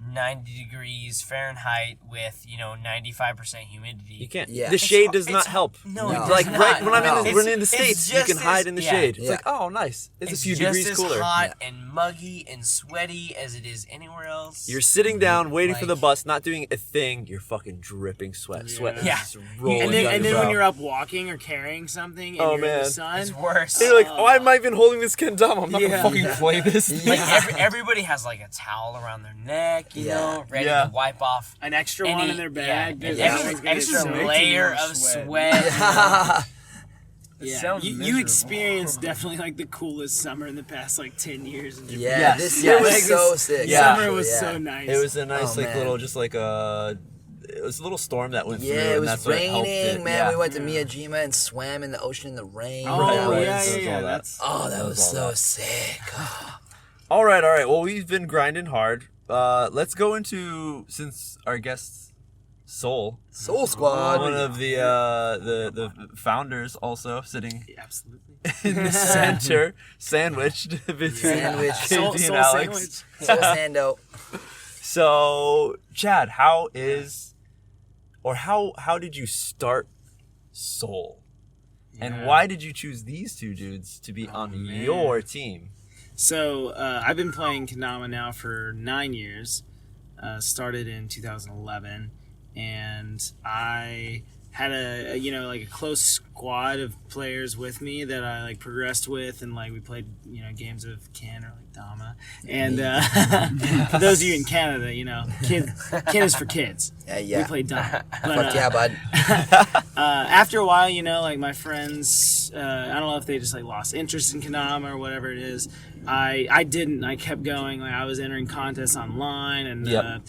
90 degrees Fahrenheit with 95% humidity. You can't. Yeah. The It's shade does not it's- help. No, No. it Like does right not. when I'm in the, No. when in the It's States, you just can hide as- in the yeah. shade. It's Yeah. like, oh, nice. It's a few just degrees as cooler. hot and muggy and sweaty as it is anywhere else. You're sitting down, waiting for the Like- bus, not doing a thing. You're fucking dripping sweat. Sweat is Yeah. just rolling And down then, your when brow. you're up walking or carrying something and Oh, you're in man. the sun, it's worse. And you're like, oh, I'm not even holding this kendama. I'm not Yeah. gonna fucking play this. Like everybody has like a towel around their neck, you Yeah. know, ready Yeah. to wipe off an extra one in their bag. Yeah, an That extra, one's gonna extra soak layer in your of sweat. sweat. Yeah, sounds you miserable. experienced definitely like the coolest summer in the past like 10 years in Japan. Yeah, Yes, this year was yes. so sick. Yeah. Summer was yeah. so nice. It was a nice, Oh, like man. little, just like it was a little storm that went through. Yeah, it and was that's what helped raining, it. man. Yeah. We went to Miyajima and swam in the ocean in the rain. Oh, Right, yeah, right. yeah, That's yeah. all that. That's Oh, that was all so that. sick. All right. Well, we've been grinding hard. Let's go into, since our guest Soul, Soul Squad. one of the founders, also sitting absolutely. in the center, sandwiched between Sandwich. Soul, KD and soul Alex. sandwich. Soul Sando. So, Chad, how did you start Soul? And Yeah. why did you choose these two dudes to be on man. your team? So I've been playing Kendama now for 9 years. Started in 2011, and I had a like a close squad of players with me that I like progressed with, and like we played games of Ken or like Dama. And for those of you in Canada, Ken is for kids. Yeah. We played Dama. But, Fuck yeah, bud. after a while, like my friends, I don't know if they just like lost interest in Kendama or whatever it is. I didn't. I kept going. Like I was entering contests online, and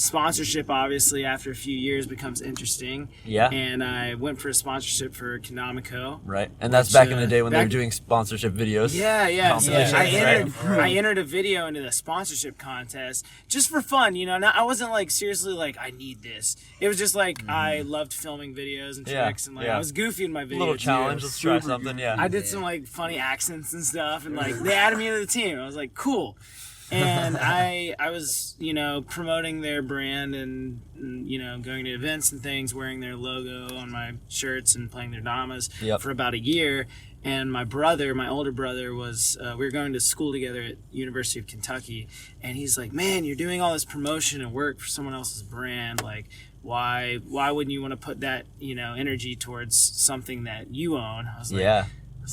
sponsorship obviously after a few years becomes interesting. Yeah. And I went for a sponsorship for Kendama. Right. And that's back in the day when they were doing sponsorship videos. Yeah. So Competitions, I entered a video into the sponsorship contest just for fun. I wasn't like seriously like I need this. It was just like I loved filming videos and tricks, and like I was goofy in my videos. Little challenge. Let's try something. Yeah. I did some like funny accents and stuff, and like they added me to the team. I was like, cool. And I was, promoting their brand and, going to events and things, wearing their logo on my shirts and playing their Damas for about a year. And my older brother was, we were going to school together at University of Kentucky. And he's like, man, you're doing all this promotion and work for someone else's brand. Like, why wouldn't you want to put that, energy towards something that you own? I was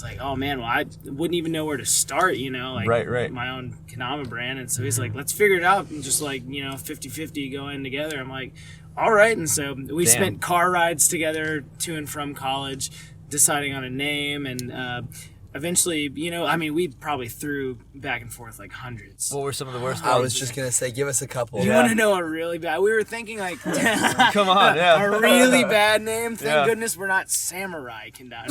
like, oh man, well I wouldn't even know where to start, right. my own Kendama brand. And so he's like, let's figure it out and just like, 50-50 go in together. I'm like, all right. And so we spent car rides together to and from college, deciding on a name, and eventually, we probably threw back and forth like hundreds. What were some of the worst I ones? was just gonna say, give us a couple. You want to know a really bad? We were thinking like, Come on, yeah. a really bad name. Thank goodness we're not Samurai Kendama.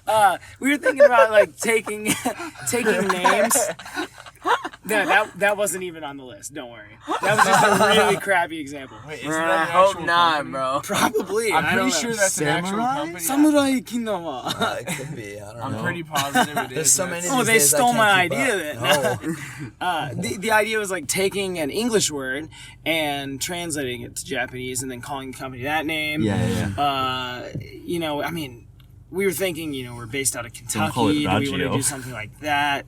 No. We were thinking about like taking names. No, that wasn't even on the list. Don't worry. That was just a really crappy example. Wait, isn't that an I hope actual not, company? bro. Probably. I'm I don't pretty know. sure that's an actual company. Samurai Kendama. It could be. I don't know. I'm pretty positive it is. There's so many. Oh, these they days I stole can't my keep idea up. then. No. The idea was like taking an English word and translating it to Japanese and then calling the company that name. Yeah. We were thinking, we're based out of Don't call it Kentucky. Do we want to Raggio. do something like that?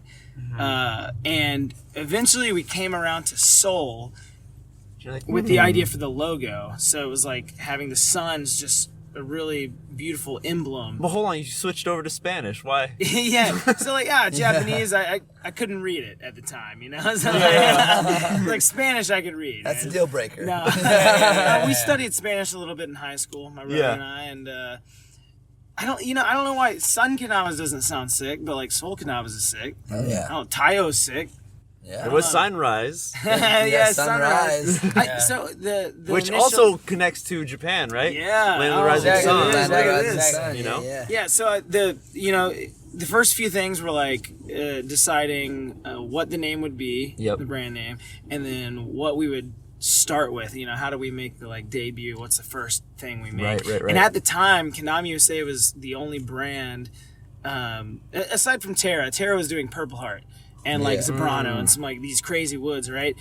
And eventually we came around to Seoul with the idea for the logo. So it was like having the sun's just a really beautiful emblem. But hold on, you switched over to Spanish. Why? Yeah. So like, Japanese, I couldn't read it at the time, So like Spanish I could read. That's a deal breaker. No. We studied Spanish a little bit in high school, my brother and I, and I don't know why Sun Kenamas doesn't sound sick, but like Seoul Kenamas is sick. Oh, yeah. I don't know, Taio's sick. Yeah. It was Sunrise, Yeah, Sunrise. So the which initial, also connects to Japan, right? Yeah. Land of the Rising exactly. Sun. It is, Look at it this. is. You know? Yeah, so the first few things were like deciding what the name would be, Yep. the brand name, and then what we would start with. How do we make the like debut? What's the first thing we make? Right. And at the time, Kendama USA was the only brand, aside from Terra. Terra was doing Purple Heart and like Zebrano and some like these crazy woods, right?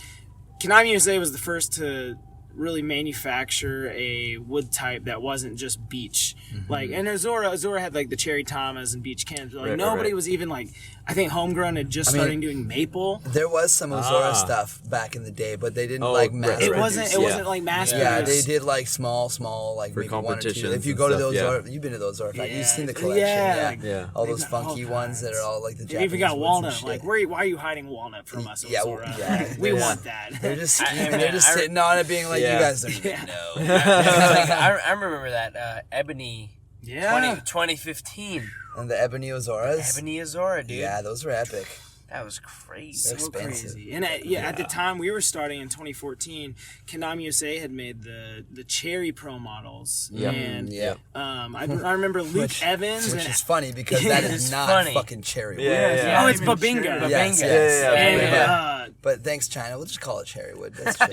Kendama USA was the first to really manufacture a wood type that wasn't just beech. Like, and Azora had like the cherry tamas and beech cans. But, like nobody was even like, I think Homegrown had just started doing maple. There was some Ozora stuff back in the day, but they didn't like mass It produce. wasn't like mass Yeah, produced. they did like small, like For maybe one or two. competitions If you and go to stuff, those, yeah. you've been to those Ozora factories. You've seen the Yeah, collection, like, Yeah. all those they've got funky all ones that kinds. are all like the They've Japanese even got woods and walnut. shit. Like, why are you hiding walnut from us, Yeah, Ozora? yeah, We yeah. want that. They're just scheming. man, They're just I- sitting on it, being like, Yeah. "You guys don't even know." I remember that Ebony Yeah. 2015. And the Ebony Ozoras. Ebony Azora, dude. Yeah, those were epic. That was crazy. They're So expensive. crazy. And at the time we were starting in 2014, Kendama USA had made the Cherry Pro models. Yep. And Yeah. I remember Luke Evans. Which and is funny because that It's is not funny. fucking cherry wood. Yeah. Oh, it's even Babinga. sure. Yes, Babinga. yes. And But thanks, China. We'll just call it cherry wood. That's true.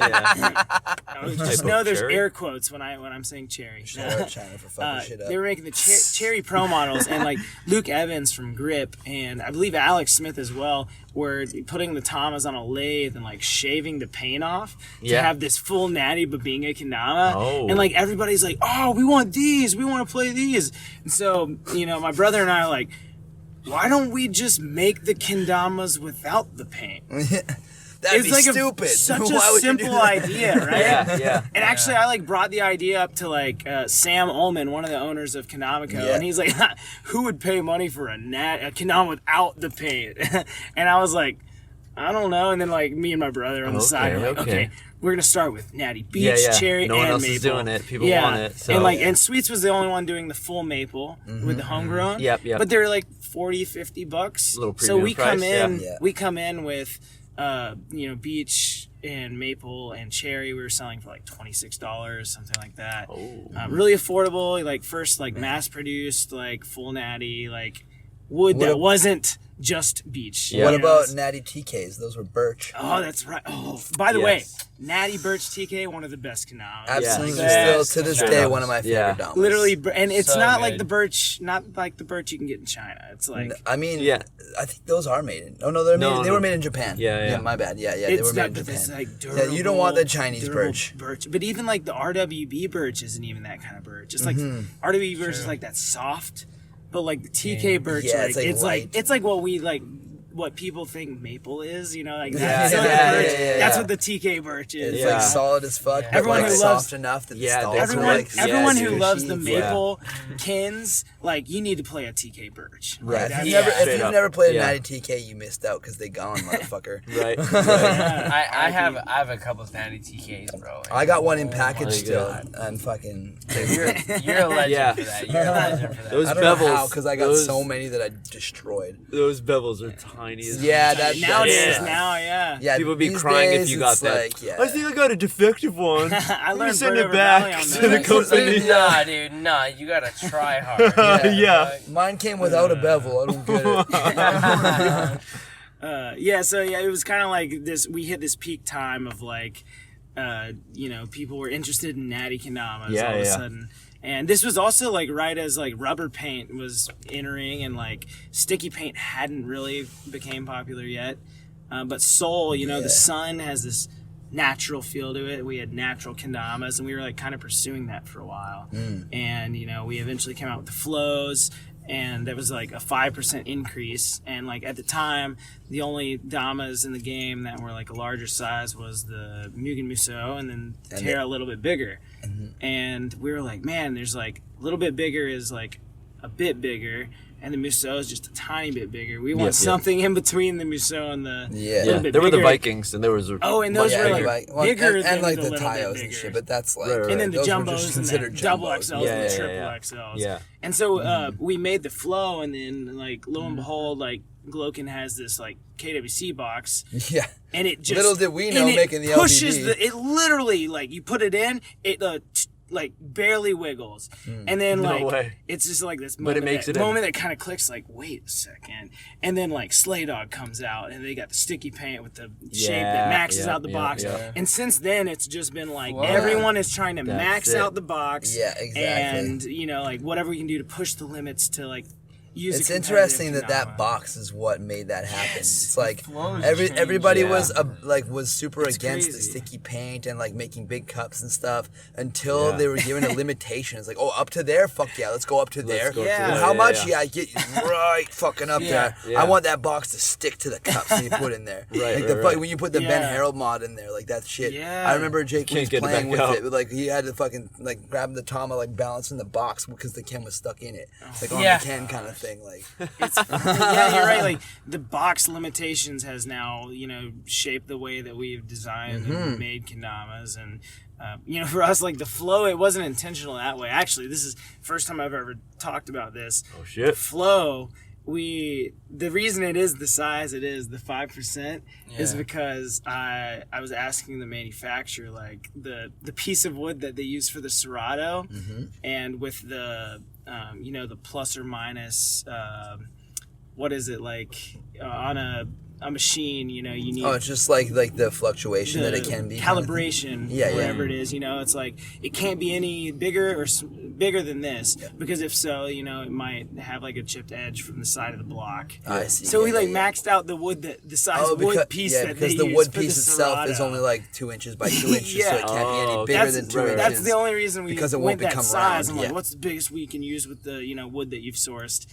just Type know of there's cherry? air quotes when I'm saying cherry. Shout out China for fucking shit up. They were making the Cherry Pro models, and like Luke Evans from Grip, and I believe Alex Smith as well, were putting the tamas on a lathe and like shaving the paint off to Yeah. have this full natty Babinga Kendama. Oh. And like everybody's like, oh, we want these, we want to play these. And so, my brother and I are like, why don't we just make the Kendamas without the paint? That'd It's be like stupid. such Why a would you do simple that? idea, right? Yeah. And actually, I like brought the idea up to like Sam Ullman, one of the owners of Kendama, Yeah. and he's like, "Who would pay money for a Kendama without the paint?" And I was like, I don't know. And then like me and my brother on the side are like, okay, we're gonna start with Natty Beach, Cherry, no one and else Maple. is doing it. People want it. So. And Sweets was the only one doing the full Maple with the homegrown. Yep. But they're like $40-$50. A little so we premium come price, in, we come in with, Beach and Maple and Cherry. We were selling for like $26, something like that. Oh. Really affordable. Like first, like mass produced, like full Natty, like wood that wasn't just beach. Yeah. What about Natty TKs? Those were birch. Oh, that's right. Oh, by the way, Natty Birch TK, one of the best Kendama. Absolutely, Yeah. still to this day one of my favorite Damas. Literally, and it's So not like good. the birch, not like the birch you can get in China. It's like I mean, Yeah. I think those are made in. Oh no, they were made in Japan. Yeah. My bad. Yeah, they it's were made not, in but Japan. it's like durable. Yeah, you don't want the Chinese durable birch. But even like the RWB birch isn't even that kind of birch. It's like RWB birch is like that soft, but like the TK birch, Yeah, like, it's like what we like. What people think maple is, like that. That's what the TK birch is. It's like solid as fuck, but Everyone like who soft loves- enough that the Yeah, stalks that's are Everyone, like everyone who squishy. loves the Yeah. maple kins, like you need to play a TK birch. Right. Like, If you've that's- never, if Straight you've up. never played a Yeah. Natty TK, you missed out because they gone, motherfucker. Right. I have a couple of Natty TKs, bro. I got one in package my still. God. I'm fucking. You're a legend Yeah. for that. You're a legend for that. Those I don't know bevels, how because I got those- so many that I destroyed. Those bevels are tiny as Yeah, that Nowadays, Yeah. Yeah, People be these crying if days, you got it's that. Like, yeah. I think I got a defective one. I learned send Bird it Over back Valley on to that. the company. Nah, dude, nah. You gotta try hard. Yeah. Mine came without a bevel. I don't get it. So it was kind of like this. We hit this peak time of like, people were interested in Natty Kendamas all of a sudden. And this was also like right as like rubber paint was entering and like sticky paint hadn't really became popular yet. But Soul, the sun has this natural feel to it. We had natural kendamas and we were like kind of pursuing that for a while. And, we eventually came out with the flows. And that was like a 5% increase. And like at the time, the only damas in the game that were like a larger size was the Mugen Muso and then Terra a little bit bigger. And we were like, man, there's like a little bit bigger is like a bit bigger. And the Muso is just a tiny bit bigger. We want something in between the Muso and the little bit There were the bigger. Vikings, and there was and those were like bigger and than like the the little bit Tayos bigger. and shit, but that's like Right. And then the those were jumbos just and considered the double jumbos. XLs and the triple Yeah. XLs. Yeah. And so we made the flow, and then like lo and behold, like Gloken has this like KWC box, Yeah. and it just Little did we know and it making the pushes LBD. it literally like you put it in it like barely wiggles, and then No like way. it's just like this But moment it makes that, it in. moment that kind of clicks like wait a second, and then like Slay Dog comes out and they got the sticky paint with the shape that maxes out the box, and since then it's just been like everyone is trying to max out the box, Yeah, exactly. and like whatever we can do to push the limits to like use It's a competitive interesting that Kendama. box is what made that happen. Yes. It's like flows everybody Yeah. was super against the crazy. sticky paint and like making big cups and stuff until they were given a limitation. It's like, oh, up to there, fuck yeah, let's go up to there. go to there. Well, how much? Yeah. Yeah, get right fucking up there. Yeah. I want that box to stick to the cups that you put in there. Right, Like right. when you put the Ben Yeah. Harold mod in there, like that shit. Yeah. I remember Jake Can't was get it playing back with out. it. Like he had to fucking like grab the Tama, like balance in the box because the Ken was stuck in it. Like on Yeah. the Ken kind of thing. Like Yeah, you're right. Like the box limitations has now, shaped the way that we've designed and made kendamas, and for us, like the flow, it wasn't intentional that way. Actually, this is the first time I've ever talked about this. Oh shit. Flow, the reason it is the size it is, the 5%, is because I was asking the manufacturer, like the piece of wood that they use for the Serato, and with the the plus or minus. What is it like on a machine? You need. it's just like the fluctuation that it can be. kind of thing. Calibration, Yeah, yeah. whatever it is, it's like it can't be any bigger or bigger than this, because if so, it might have like a chipped edge from the side of the block. I see. So we Yeah, like yeah. maxed out the wood the size Oh, wood piece that because they the use wood for piece the itself is Serato. only like 2 inches by 2 inches, so Yeah. it can't be any Oh, bigger that's- than 2 right, right. inches. That's the only reason we because it went won't that become size. round, I'm like, yeah. what's the biggest we can use with the wood that you've sourced?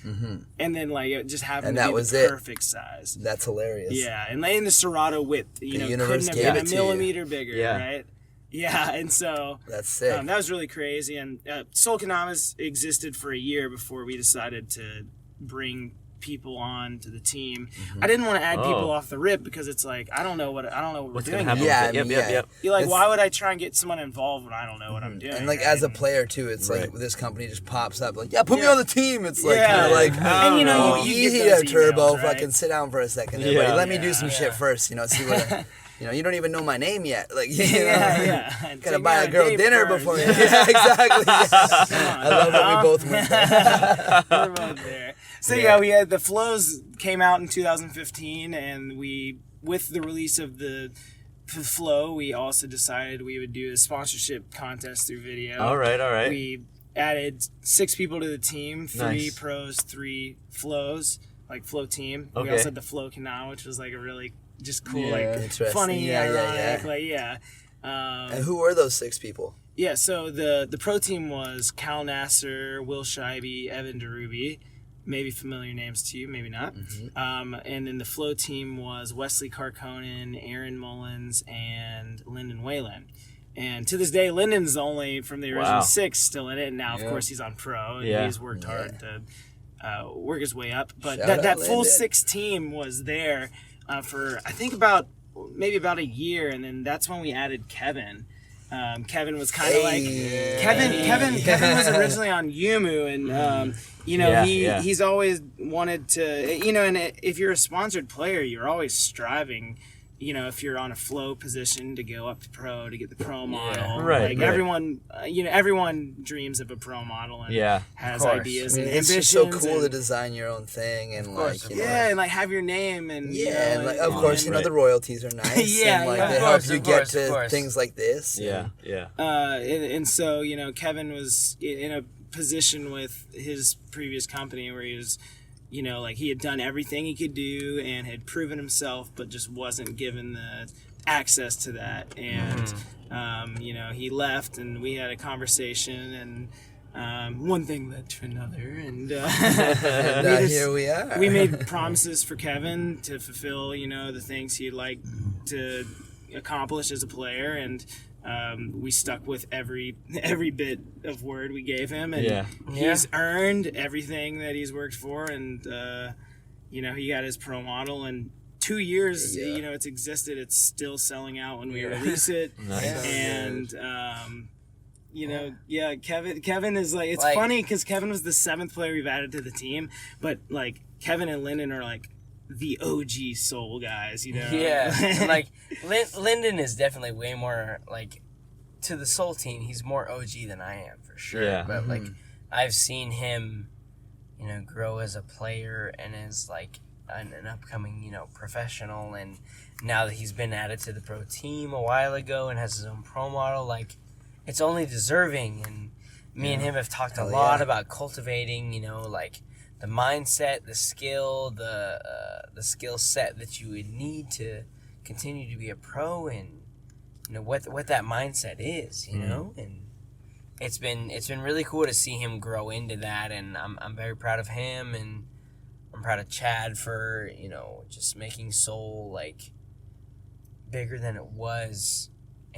And then like it just happened And to that be was the it. perfect size. That's hilarious. Yeah, and laying the Serato width, universe couldn't gave have been it a to you. millimeter bigger, Yeah. right? Yeah, and so That's sick. that was really crazy. And Soul Kendamas existed for a year before we decided to bring people on to the team. I didn't want to add people off the rip because it's like I don't know what we're doing. Happen Yeah, with it. Yep. You're like, why would I try and get someone involved when I don't know what I'm doing? And like right? as a player too, it's like this company just pops up like, put me on the team. It's like Yeah. kind of like, And, you know, you easy get those to turbo. emails, right? Fucking sit down for a second. Yeah. Everybody. Let me do some shit first. You know, see what. You don't even know my name yet. Like, yeah. Gotta buy a girl dinner before. Yeah, exactly. Yeah. I love that we both went there. We're both there. So we had the Flows came out in 2015, and with the release of the Flow, we also decided we would do a sponsorship contest through video. All right. We added 6 people to the team, 3 Nice. pros, 3 flows, like Flow team. We Okay. also had the Flow Canal, which was like a really just cool, like Interesting. funny, Yeah. ironic, And who were those 6 people? Yeah, so the pro team was Cal Nasser, Will Scheibe, Evan DeRuby, maybe familiar names to you, maybe not. And then the flow team was Wesley Carconen, Aaron Mullins, and Lyndon Whalen. And to this day, Lyndon's the only from the original 6 still in it, and now, of course, he's on pro, and he's worked hard to work his way up. But Shout that out full Lyndon. 6 team was there for, I think, maybe about a year, and then that's when we added Kevin. Kevin was kind of like Kevin was originally on Yumu, and he's always wanted to, and if you're a sponsored player, you're always striving, if you're on a flow position, to go up to pro, to get the pro model. Right. Everyone, everyone dreams of a pro model and has course. ideas I mean, and it's ambitions. just so cool to and, design your own thing and like, you know, and like have your name and and like, of course, the royalties are nice. Yeah, and like yeah. they Of help course, you of get course, of to course. things like this. Yeah. And so, Kevin was in a position with his previous company where he was, like he had done everything he could do and had proven himself, but just wasn't given the access to that. And, he left and we had a conversation and one thing led to another. And, Here we are. we made promises for Kevin to fulfill, the things he'd like to accomplish as a player, and we stuck with every bit of word we gave him, and he's earned everything that he's worked for, and he got his pro model, and 2 years it's existed, it's still selling out when we release it. And Kevin is like, it's funny because Kevin was the 7th player we've added to the team, but like Kevin and Lyndon are like the OG soul guys, Yeah, and, like Lyndon is definitely way more like to the soul team. He's more OG than I am for sure. Yeah. But like I've seen him, grow as a player and as like an upcoming, professional. And now that he's been added to the pro team a while ago and has his own pro model, like it's only deserving. And me and him have talked a lot about cultivating, like the mindset, the skill, the skill set that you would need to continue to be a pro, and what that mindset is, and it's been really cool to see him grow into that, and I'm very proud of him, and I'm proud of Chad for just making Soul like bigger than it was.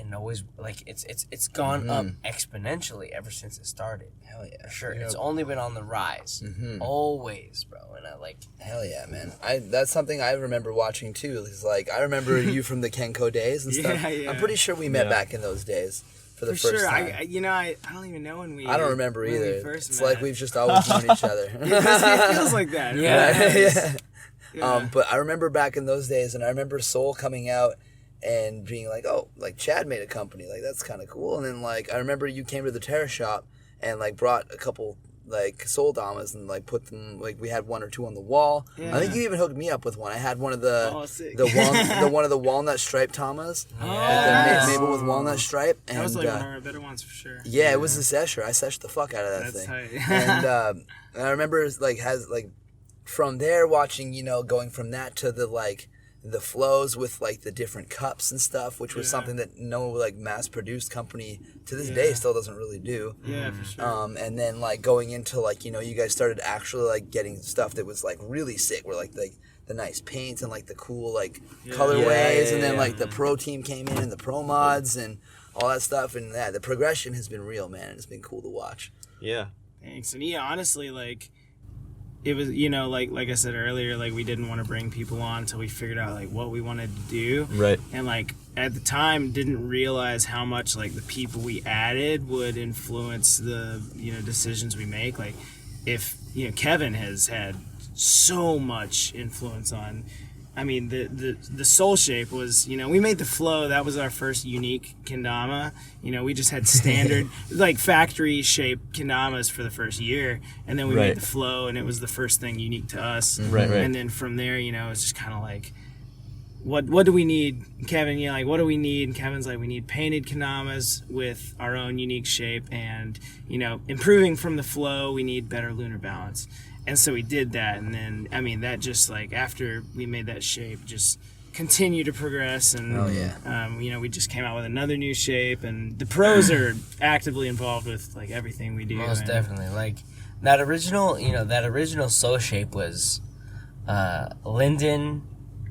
And always like it's gone up exponentially ever since it started. Hell yeah, for sure. It's only been on the rise, always, bro. And I like. Hell yeah, man. That's something I remember watching too. Is like I remember you from the Kenko days and stuff. Yeah. I'm pretty sure we met back in those days for the first time. I don't even know when we. I don't remember when either. We first It's met. like we've just always known each other. It feels like that. Yeah. But I remember back in those days, and I remember Soul coming out and being like, oh, like Chad made a company, like that's kind of cool. And then like I remember you came to the Terra shop and like brought a couple like Soul Damas and like put them, like we had 1 or 2 on the wall. I think you even hooked me up with one. I had one of the one of the walnut stripe Tamas. The maple with walnut stripe. And That was like one of our better ones for sure. yeah, it was a sesher. I seshed the fuck out of that That's thing. tight. And I remember like from there watching, going from that to the flows with like the different cups and stuff, which was something that no like mass produced company to this day still doesn't really do. Yeah, for sure. And then like going into like, you guys started actually like getting stuff that was like really sick, where like the nice paints and like the cool like colorways, and then like the pro team came in and the pro mods and all that stuff, and the progression has been real, man. It's been cool to watch. Yeah. Thanks. And yeah, honestly, like it was, you know, like I said earlier, like we didn't want to bring people on until we figured out like what we wanted to do. Right. And like at the time didn't realize how much like the people we added would influence the, you know, decisions we make. Like if, you know, Kevin has had so much influence on, I mean, the soul shape was, you know, we made the flow. That was our first unique kendama. You know, we just had standard, like factory shaped kendamas for the first year. And then we Right. made the flow, and it was the first thing unique to us. Right. And then from there, you know, it's just kind of like, what do we need? Kevin, you know, like, what do we need? And Kevin's like, we need painted kendamas with our own unique shape. And, you know, improving from the flow, we need better lunar balance. And so we did that, and then, I mean, that just, like, after we made that shape, just continued to progress, and, you know, we just came out with another new shape, and the pros are actively involved with, like, everything we do. Most and, definitely. Like, that original soul shape was Lyndon,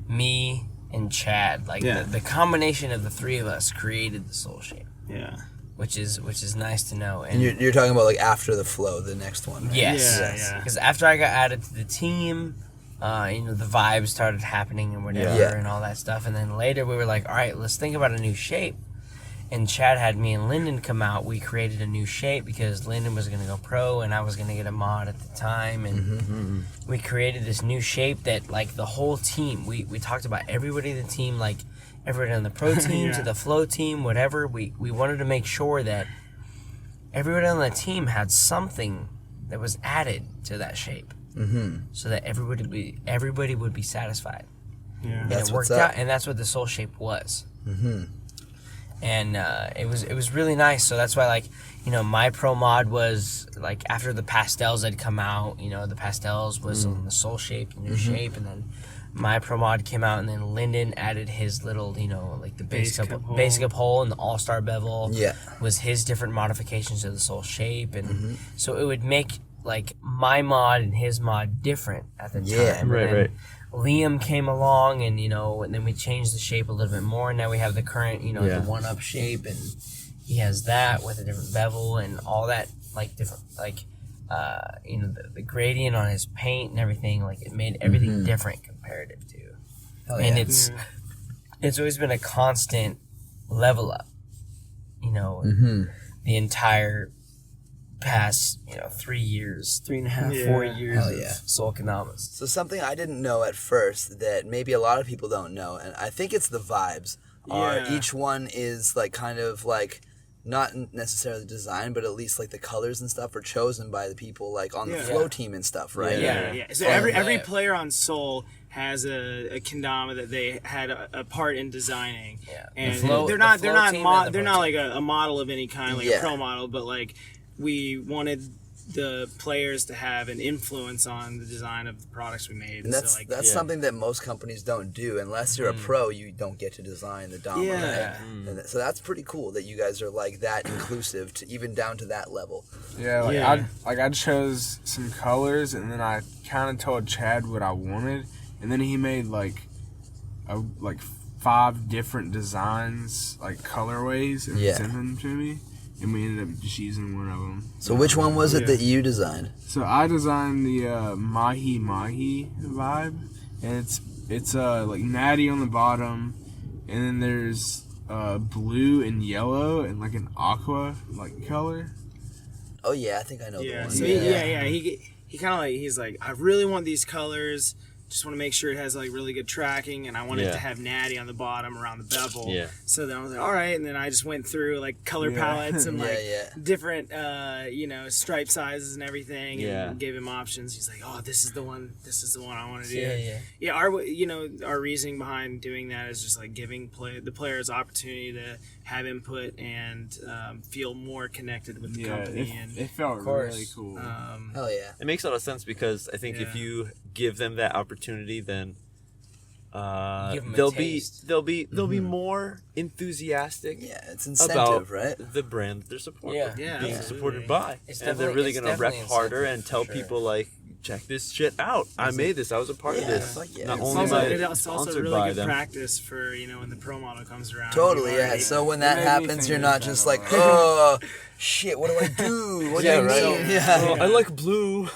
me, and Chad. Like, Yeah. the combination of the three of us created the soul shape. Yeah. Which is nice to know. And you're talking about like after the flow, the next one. Right? Yes. Yeah. Because after I got added to the team, you know, the vibes started happening and whatever Yeah. and all that stuff. And then later we were like, all right, let's think about a new shape. And Chad had me and Lyndon come out. We created a new shape because Lyndon was going to go pro and I was going to get a mod at the time. And we created this new shape that, like, the whole team, we talked about everybody in the team, like, everybody on the pro team to the flow team, whatever. We wanted to make sure that everybody on the team had something that was added to that shape, so that everybody would be satisfied. Yeah. And That's it what's worked up. out, and that's what the soul shape was. And it was really nice. So that's why, like, you know, my pro mod was like after the pastels had come out. You know, the pastels was on the soul shape, the new shape, and then my pro mod came out, and then Lyndon added his little, you know, like the basic up hole and the all-star bevel. Yeah. Was his different modifications of the soul shape, and so it would make like my mod and his mod different at the time. Right, And then right. Liam came along, and you know, and then we changed the shape a little bit more. And now we have the current, you know, Yeah. the one-up shape, and he has that with a different bevel and all that, like different, like, you know, the gradient on his paint and everything. Like it made everything different comparative to, and it's always been a constant level up. You know, the entire past, you know, 3 years, 3.5, 4 years Hell of yeah. Soul Kendamas. So something I didn't know at first that maybe a lot of people don't know, and I think it's the vibes. Yeah. Each one is like kind of like not necessarily designed, but at least like the colors and stuff are chosen by the people like on the Yeah. flow team and stuff, right? Yeah. So every player on Soul has a kendama that they had a part in designing. Yeah. And The flow- they're the not flow team and the they're pro not team. like a model of any kind, like a pro model, but like we wanted the players to have an influence on the design of the products we made. And that's so, like, something that most companies don't do. Unless you're a pro, you don't get to design the Dama. Yeah. Right? And so that's pretty cool that you guys are like that inclusive to even down to that level. Yeah, like Yeah. I chose some colors, and then I kind of told Chad what I wanted, and then he made like 5 different designs, like colorways, and Yeah. sent them to me, and we ended up just using one of them. So which one was it that you designed? So I designed the Mahi Mahi vibe, and it's like natty on the bottom, and then there's blue and yellow and like an aqua like color. Oh yeah, I think I know the Yeah. one. So he kind of like, he's like, I really want these colors. Just want to make sure it has like really good tracking, and I want it Yeah. to have natty on the bottom around the bevel. Yeah. So then I was like, all right, and then I just went through like color palettes and like Yeah. different, you know, stripe sizes and everything, Yeah. and gave him options. He's like, oh, this is the one I want to do. Yeah. Yeah, our reasoning behind doing that is just like giving the players opportunity to have input and feel more connected with the company. It felt course. really cool. Hell yeah. It makes a lot of sense because I think if Yeah. you give them that opportunity, then Give 'em a they'll taste. be more enthusiastic Yeah, it's incentive, about right? the brand that they're supporting. Yeah. Yeah, being absolutely. supported by, It's and they're definitely- really it's gonna rep definitely harder incentive, and tell for sure. people like, check this shit out. I made this. I was a part of this. fuck yeah. Not It's only Also, am I it's also sponsored really by good them. practice for when the pro model comes around. Totally, You yeah. already- So when that It made me happens, think you're of not that just a like, lot. oh, shit, what do I do? What do Yeah, you right. mean? Yeah. I like blue.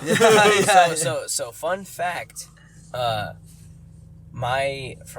So fun fact, for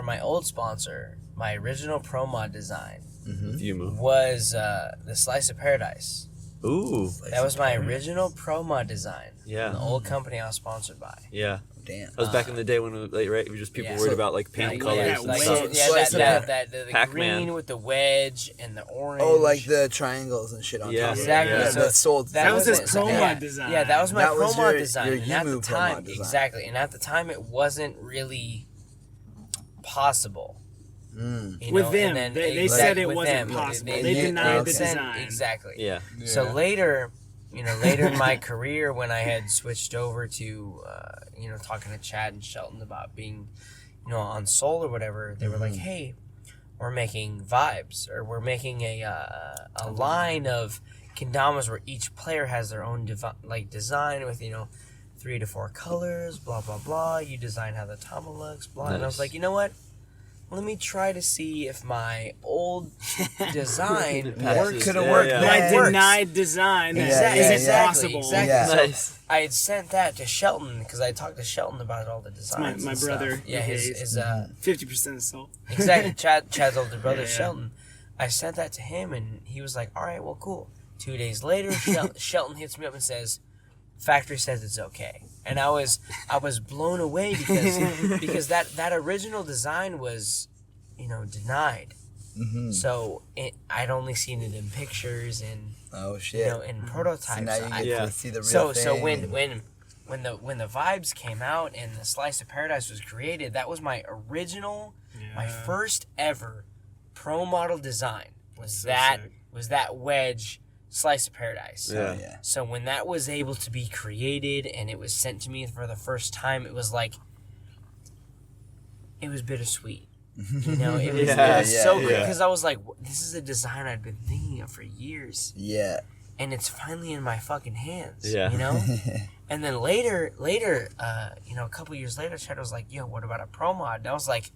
my old sponsor, my original pro mod design Fumu. was the Slice of Paradise. Ooh. That was my original pro mod design. Yeah. The old company I was sponsored by. Yeah. Damn. That was back in the day when it was, like, right? It was just people Yeah. worried So- about like paint Yeah, colors yeah, and like- stuff. the Pac-Man. green with the wedge and the orange. Oh, like the triangles and shit on Yeah. top. Exactly. Yeah, So that sold. That was his pro yeah, mod design. Yeah, that was my That pro was mod your- design. your And at the Yumu pro time, mod design. exactly. And at the time, it wasn't really possible. You With know, them. and then They said it with wasn't them. possible. They They denied the said- design. Exactly. Yeah. So later, later in my career, when I had switched over to, talking to Chad and Shelton about being, on Soul or whatever, they were like, "Hey, we're making vibes, or we're making a line of kendamas where each player has their own design with 3 to 4 colors, blah blah blah. You design how the tama looks, blah." And I was Nice. like, you know what? Let me try to see if my old design Passes. Could've Yeah, worked. yeah. My Yeah. denied design that Yeah, isn't yeah, possible. exactly. Yeah. Nice. I had sent that to Shelton because I talked to Shelton about all the my designs. and brother, stuff. Yeah, okay. his 50% of soul. exactly Chad's older brother Yeah. Shelton. I sent that to him and he was like, "All right, well, cool." 2 days later, Shelton hits me up and says, "Factory says it's okay," and I was blown away because that original design was denied. So I'd only seen it in pictures and Oh shit. in prototypes. So now you get Yeah. to see the real So thing. so when the vibes came out and the Slice of Paradise was created, that was my original, my first ever pro model design was that wedge Slice of Paradise. Yeah. Oh, yeah. So when that was able to be created and it was sent to me for the first time, it was like it was bittersweet. It was, Yeah, it was so yeah. great because I was like, this is a design I'd been thinking of for years. Yeah. And it's finally in my fucking hands. Yeah. And then later, a couple years later, Chad was like, "Yo, what about a pro mod?" And I was like,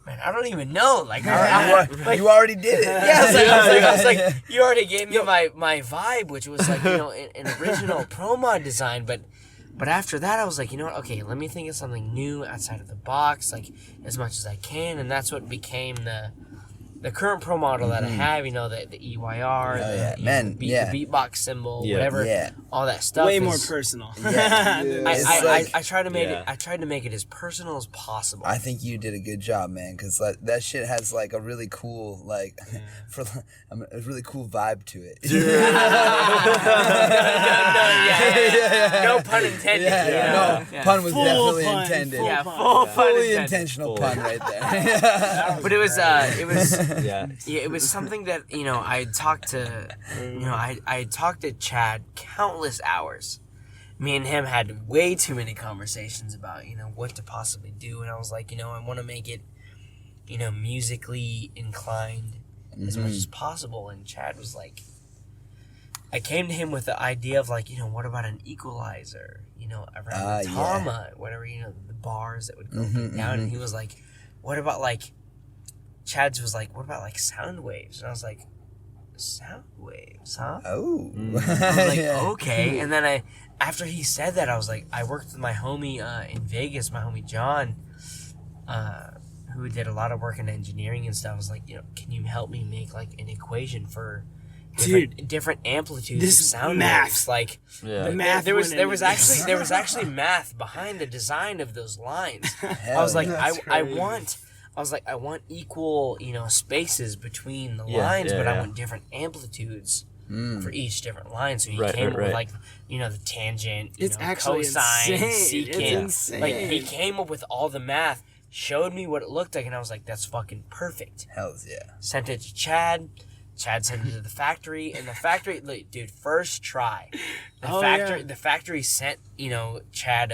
"Man, I don't even know." Like, You already did it. yeah, I was like, you already gave me my vibe, which was like, an original pro mod design, but after that, I was like, you know what? Okay, let me think of something new outside of the box, like as much as I can, and that's what became the current pro model that I have. The EYR, yeah. the, Man, the yeah. beatbox symbol, Yeah. whatever, Yeah. all that stuff. Way more is- personal. Yeah. It's like- I tried to make Yeah. it. I tried to make it as personal as possible. I think you did a good job, man, because that shit has like a really cool a really cool vibe to it. No pun intended. No, pun was Full definitely pun, intended. full Yeah, pun. full pun Fully intended. intentional Full. pun right there. But it was Yeah. it was something that I talked to I talked to Chad countless hours. Me and him had way too many conversations about what to possibly do, and I was like, I want to make it musically inclined as much as possible. And Chad was like, I came to him with the idea of like, what about an equalizer, around the tama, whatever, the bars that would go down, and he was like, what about like, Chad's was like, what about like sound waves? And I was like, sound waves, huh? Oh. I was like, okay. And then after he said that, I was like, I worked with my homie in Vegas, my homie John, who did a lot of work in engineering and stuff. I was like, can you help me make like an equation for different amplitudes this of sound math. waves? Like, Yeah. The math there was went into this. actually math behind the design of those lines. Hell I was like, yeah. I want equal, spaces between the Yeah, lines, yeah, but I yeah. want different amplitudes for each different line. So he Right, came right, up with right. like, the tangent, It's actually cosine, insane. secant. It's insane. Like he came up with all the math, showed me what it looked like, and I was like, that's fucking perfect. Hells yeah. Sent it to Chad. Chad sent it to the factory, and the factory, like, dude, first try. The factory sent, Chad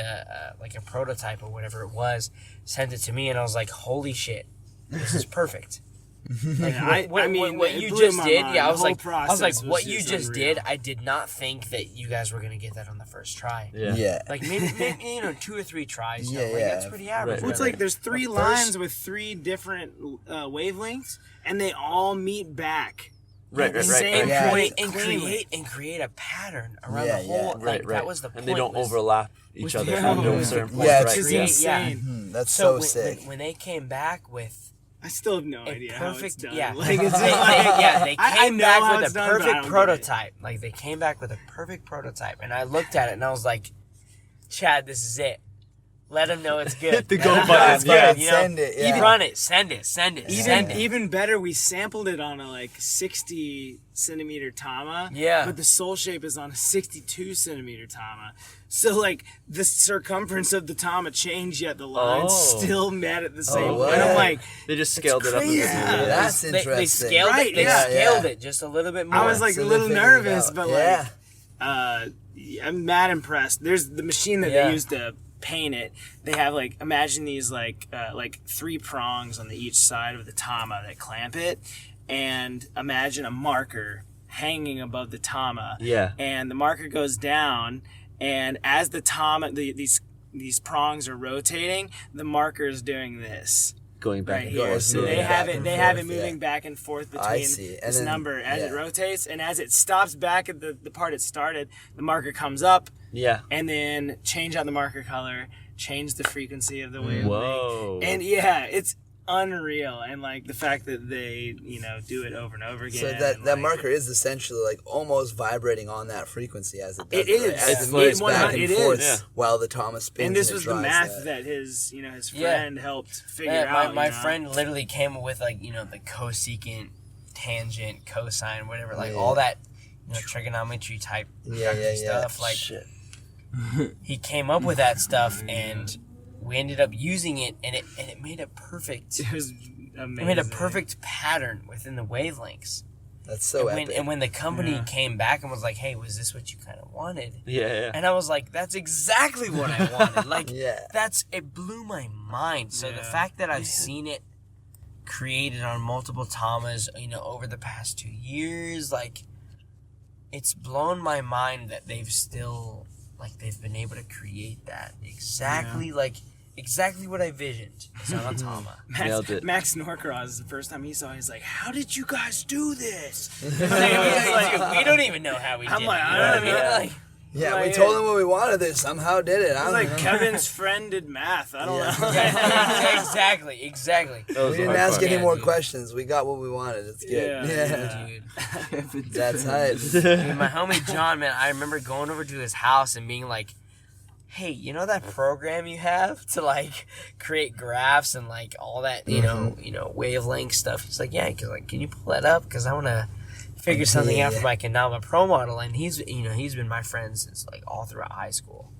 like a prototype or whatever it was, sent it to me, and I was like, holy shit, this is perfect. Like, I mean, what it you blew just my did, mind. yeah, The I was whole like, process what was you just unreal. did, I did not think that you guys were gonna get that on the first try. Yeah. Like maybe 2 or 3 tries. Yeah, Like, yeah. that's pretty average. Right, Well, it's right. like there's 3 lines with 3 different wavelengths, and they all meet back. Right, at the right, right, same right. point and cleanly. create a pattern around Yeah, the whole. yeah. Like, Right, right. That was the point. And they don't was- overlap each other yeah, up to a yeah. certain point. Yeah, right? It's Yeah. insane. That's So so sick. when they came back with I still have no a idea how it's perfect, done. yeah, Like, it's they like, I came know how back it's with a done, but I don't perfect get it. prototype. Like they came back with a perfect prototype, and I looked at it and I was like, Chad, this is it. Let them know it's good. Hit the Let go 'em know button, it's yeah. good, you know? Send it, yeah. You run it, send it, send it. Even better, we sampled it on a like 60 centimeter Tama. Yeah. But the soul shape is on a 62 centimeter Tama. So like the circumference of the Tama changed, yet the lines Oh. still met at the same what? point. I'm like, They just scaled it up. crazy. Yeah, that's They interesting. scaled Right, it. They yeah. scaled Yeah. it just a little bit more. I was like So a they little figured it nervous, out. but yeah. I'm mad impressed. There's the machine that Yeah. they use to paint it. They have like, imagine these like 3 prongs on each side of the Tama that clamp it, and imagine a marker hanging above the Tama. Yeah. And the marker goes down, and as the Tama, these prongs are rotating, the marker is doing this. Going back Right and here. forth. So Yeah. they Back have it. and They have it forth, moving yeah. back and forth I between see. And this then- number as it yeah. rotates, and as it stops back at the part it started, the marker comes up, Yeah. and then change out the marker color, change the frequency of the wavelength, Whoa. and yeah, it's unreal. And like the fact that they do it over and over again. So and, that like, marker is essentially like almost vibrating on that frequency as it does. It is. right? As It's it moves like- back and it forth is. Yeah. while the Thomas spins. And this it was the drives math that his his Yeah. friend helped figure Yeah, out. my you know? friend literally came up with like the cosecant, tangent, cosine, whatever, like Yeah. all that trigonometry type Yeah. stuff. Like Shit. he came up with that stuff, and we ended up using it, and it made a perfect. It was amazing. It made a perfect pattern within the wavelengths. That's so epic. And when the company Yeah. came back and was like, "Hey, was this what you kind of wanted?" Yeah, yeah. And I was like, "That's exactly what I wanted." Like, Yeah. it blew my mind. So the Yeah. fact that I've seen it created on multiple Tamas, over the past 2 years, like, it's blown my mind that they've still, like, they've been able to create that exactly, exactly what I visioned is on a Tama. Nailed it. Max Norcross, the first time he saw it, he's like, "How did you guys do this?" We don't even know how we did I'm it. like, You I know what I don't mean? know. Like, Yeah, we Like, told him what we wanted. They somehow did it. I It's don't like know. Kevin's friend did math. I don't Yeah. know. exactly. That was We a didn't hard ask part. any Yeah, more dude. questions. We got what we wanted. It's good. Yeah, Dude. That's hype. Dude, my homie John, man, I remember going over to his house and being like, "Hey, you know that program you have to like create graphs and like all that, you know, wavelength stuff?" He's like, "Yeah." He's like, "Can you pull that up? Because I want to figure something out for my Kendama Pro model." And he's been my friend since like all throughout high school.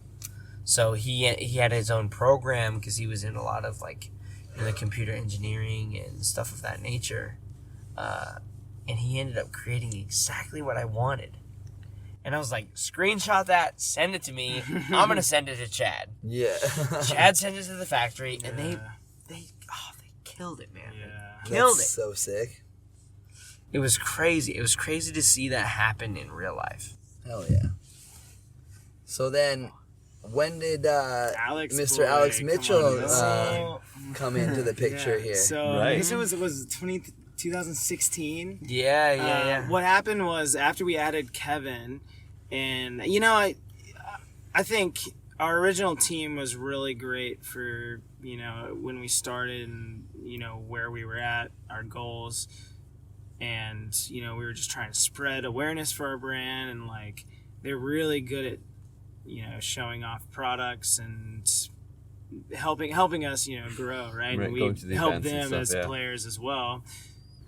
So he had his own program because he was in a lot of like computer engineering and stuff of that nature. And he ended up creating exactly what I wanted. And I was like, screenshot that, send it to me. I'm going to send it to Chad. Yeah. Chad sent it to the factory, and they killed it, man. Yeah. Killed That's it. so sick. It was crazy. It was crazy to see that happen in real life. Hell yeah. So then, when did Alex Mr. boy, Alex come Mitchell on, this come into the picture Yeah. here? So Right. I guess it was 2016. Yeah. What happened was after we added Kevin, and I think our original team was really great for when we started and where we were at, our goals, and we were just trying to spread awareness for our brand, and like they're really good at showing off products and helping us grow, right? Right, And we going to the help events and them stuff, as yeah. players as well.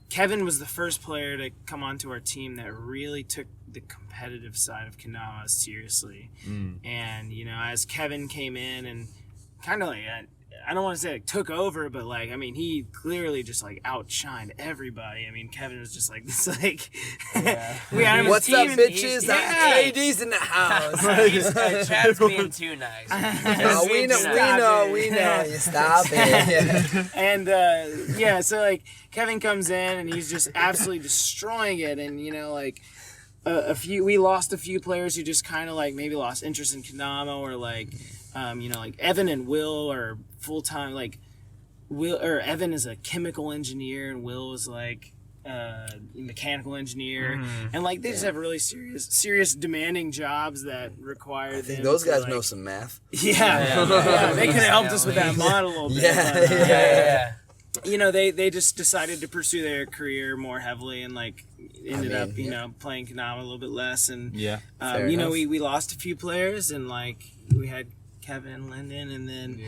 Kevin was the first player to come onto our team that really took the competitive side of Kendama seriously. And as Kevin came in and kind of like I don't want to say like took over, but like I mean he clearly just like outshined everybody. I mean Kevin was just like this like we had him What's team up, and bitches? yeah. AD's in the house. Chad's being too nice. Oh, we know. You stop it. And so like Kevin comes in and he's just absolutely destroying it, and you know like we lost a few players who just kind of like maybe lost interest in Kendama, or like you know like Evan and Will are full time, like Evan is a chemical engineer and Will was like mechanical engineer, and like they just have really serious demanding jobs that require I think them those to, guys like, know some math. Yeah, they could have helped us with that model a little bit. Yeah. You know, they just decided to pursue their career more heavily and like ended up, you know, playing Kendama a little bit less. And you know, we lost a few players, and like we had Kevin and Lyndon, and then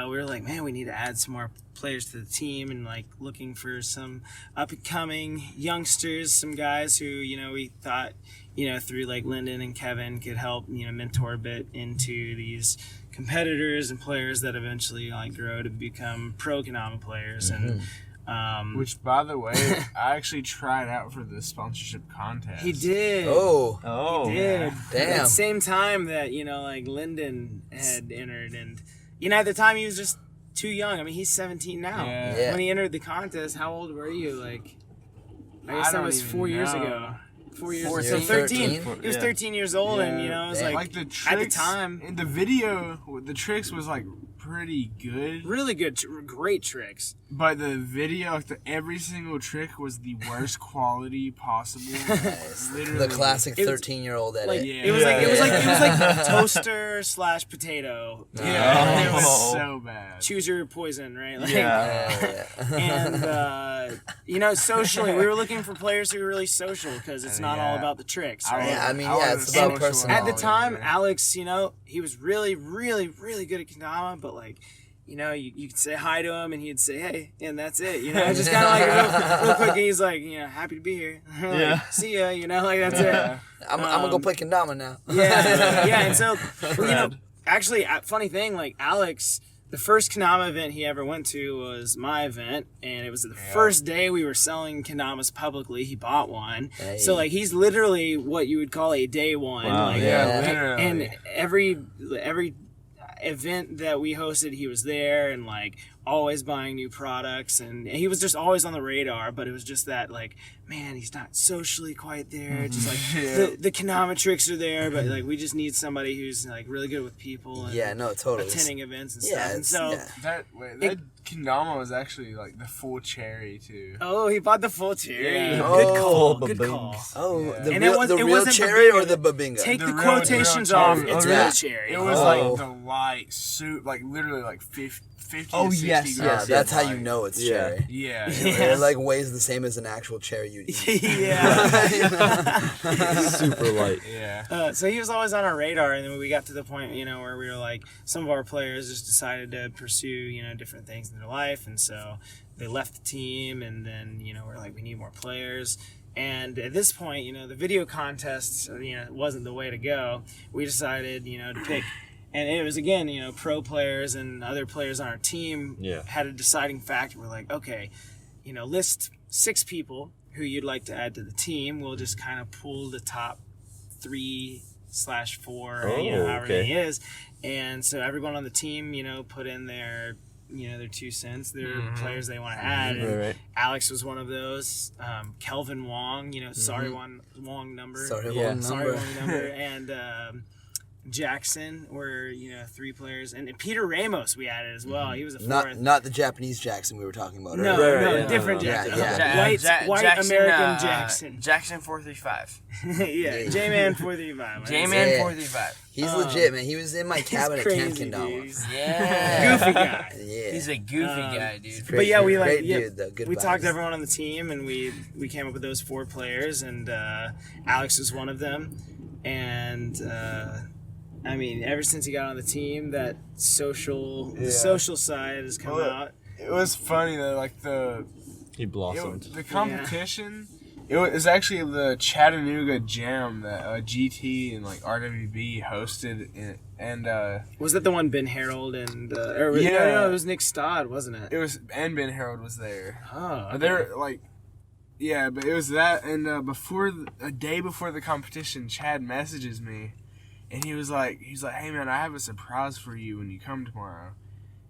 we were like, man, we need to add some more players to the team, and like looking for some up and coming youngsters, some guys who, you know, we thought, you know, through like Lyndon and Kevin could help, you know, mentor a bit into these competitors and players that eventually like grow to become pro Kendama players. And which, by the way, I actually tried out for the sponsorship contest. he did. Oh. He did. Damn. At the same time that, you know, like Lyndon had entered, and you know, at the time he was just too young. I mean, he's 17 now. Yeah. When he entered the contest, how old were you? Like, I guess I that don't was even 4 years know. ago. 4 years. 14, So 13. 13? He was 13 years old, and you know, it was like the tricks, at the time, in the video, the tricks was like pretty good, really good, great tricks. but the video, like every single trick was the worst quality possible. Literally, The classic It was- 13-year-old edit. Like Yeah. it was like toaster / potato. yeah, it was Oh. so bad. Choose your poison, right? Like, Yeah. and you know, socially, we were looking for players who were really social, because it's not all about the tricks, right? Yeah, I mean, I it's was about social personality. At the time, yeah. Alex, you know, he was really, really, really good at Kendama, but like, you know, you could say hi to him and he'd say, hey, and that's it. You know, just kind of like real quick, and he's like, you know, happy to be here. Like, Yeah. see ya, you know, like that's it. I'm gonna go play Kendama now. Yeah, and so, well, you know, actually, funny thing, like Alex, the first Kendama event he ever went to was my event, and it was the first day we were selling Kendamas publicly. He bought one, Hey. so like he's literally what you would call a day one. Wow, like, Yeah, literally. and every event that we hosted, he was there, and like always buying new products, and he was just always on the radar. But it was just that, like, man, he's not socially quite there. Just like the Kendama tricks are there, but like we just need somebody who's like really good with people and Yeah, no, totally. attending events and Yeah, stuff. And it's- so yeah. That Kendama was actually like the full cherry too. oh, he bought the full cherry. Yeah. Good Oh, call. Good babinks. call. Oh, Yeah. the And real, it the real wasn't cherry or babinga. the babinga? Take the real quotations cherry. off. Oh, It's yeah. real cherry. It was Oh. like the light suit, like literally like 50 Oh, to 60 yes, Yeah, grams. that's how Like, you know it's Yeah. cherry. Yeah. It like weighs the same as an actual cherry you'd eat. yeah. Super light. Yeah. So he was always on our radar, and then we got to the point, you know, where we were like, some of our players just decided to pursue, you know, different things in their life, and so they left the team, and then, you know, we're like, we need more players. And at this point, you know, the video contest, you know, wasn't the way to go. We decided, you know, to pick, and it was again, you know, pro players and other players on our team had a deciding factor. We're like, okay, you know, list 6 people who you'd like to add to the team. We'll just kind of pull the top 3/4, you know, however many it is. And so everyone on the team, you know, put in their, you know, their 2 cents, their players they want to add. And Right. Alex was one of those. Kelvin Wong, you know, sorry Wong number. Sorry, Yeah. wrong Sorry number. Wong number. And Jackson were, you know, 3 players. And Peter Ramos we added as well. He was a 4th. Not the Japanese Jackson we were talking about No, earlier. no, yeah. different Yeah, Jackson. yeah. White Jackson, American Jackson. Jackson 435. Yeah, J-Man 435. J-Man Yeah. 435. He's legit, man. He was in my cabin at Camp Crazy, Kendama. dude. Yeah. Goofy guy. Yeah. He's a goofy guy, dude. But yeah, we like Great dude, though. Good we vibes. talked to everyone on the team, and we came up with those 4 players, and Alex was one of them. And I mean, ever since he got on the team, that social side has come Well, out. It was funny though, like He blossomed. the competition. It was actually the Chattanooga Jam that GT and like RWB hosted, and Was that the one Ben Harold and no, it was Nick Stott, wasn't it? it was, and Ben Harold was there. Oh, okay. They're like, yeah, but it was that, and a day before the competition, Chad messages me, and he's like, hey man, I have a surprise for you when you come tomorrow.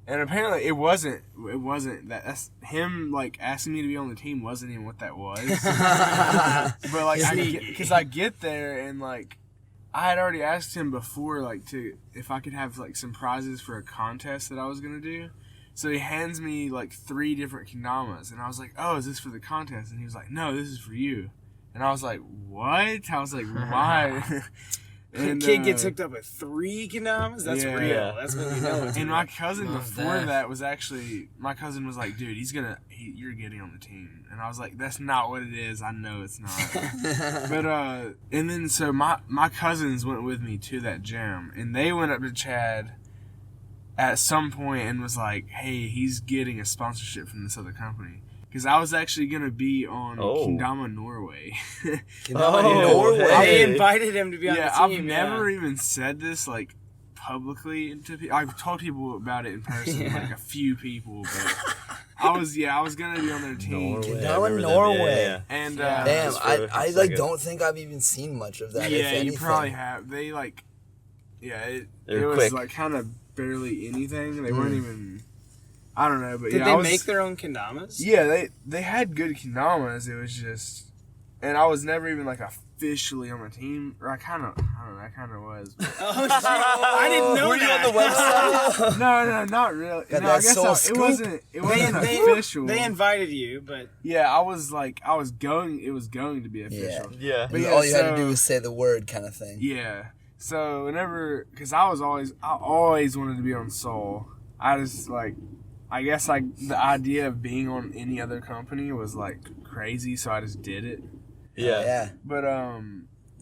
And apparently it wasn't that's him like asking me to be on the team wasn't even what that was. But like I get there and like I had already asked him before like if I could have like some prizes for a contest that I was gonna do. So he hands me like 3 different kendamas and I was like, oh, is this for the contest? And he was like, no, this is for you. And I was like, what? I was like, why? And kid gets hooked up with 3 kendamas? That's real. Yeah. That's what we know. And my cousin before that was actually, my cousin was like, dude, you're getting on the team. And I was like, that's not what it is. I know it's not. But, and then so my cousins went with me to that jam. And they went up to Chad at some point and was like, hey, he's getting a sponsorship from this other company. Because I was actually going to be on Kendama Norway. Norway. They invited him to be on the team. I've never even said this like publicly to people. I've told people about it in person, like a few people, but I was going to be on their team. Kendama Norway. Yeah. And damn, I like don't think I've even seen much of that. yeah, if you probably have. They like, it was quick. like kind of barely anything. They weren't even. I don't know, but Did they make their own kendamas? Yeah, they had good kendamas. It was just, and I was never even like officially on the team. Or I kind of was. But. Oh shit! I didn't know that. On the website? No, not really. Got No, that I guess soul it scoop? wasn't official. They invited you, but Yeah, it was going to be official. Yeah. But All you had so- to do was say the word, kind of thing. Yeah. So whenever, because I always wanted to be on Soul. I guess like the idea of being on any other company was like crazy, so I just did it. Yeah. But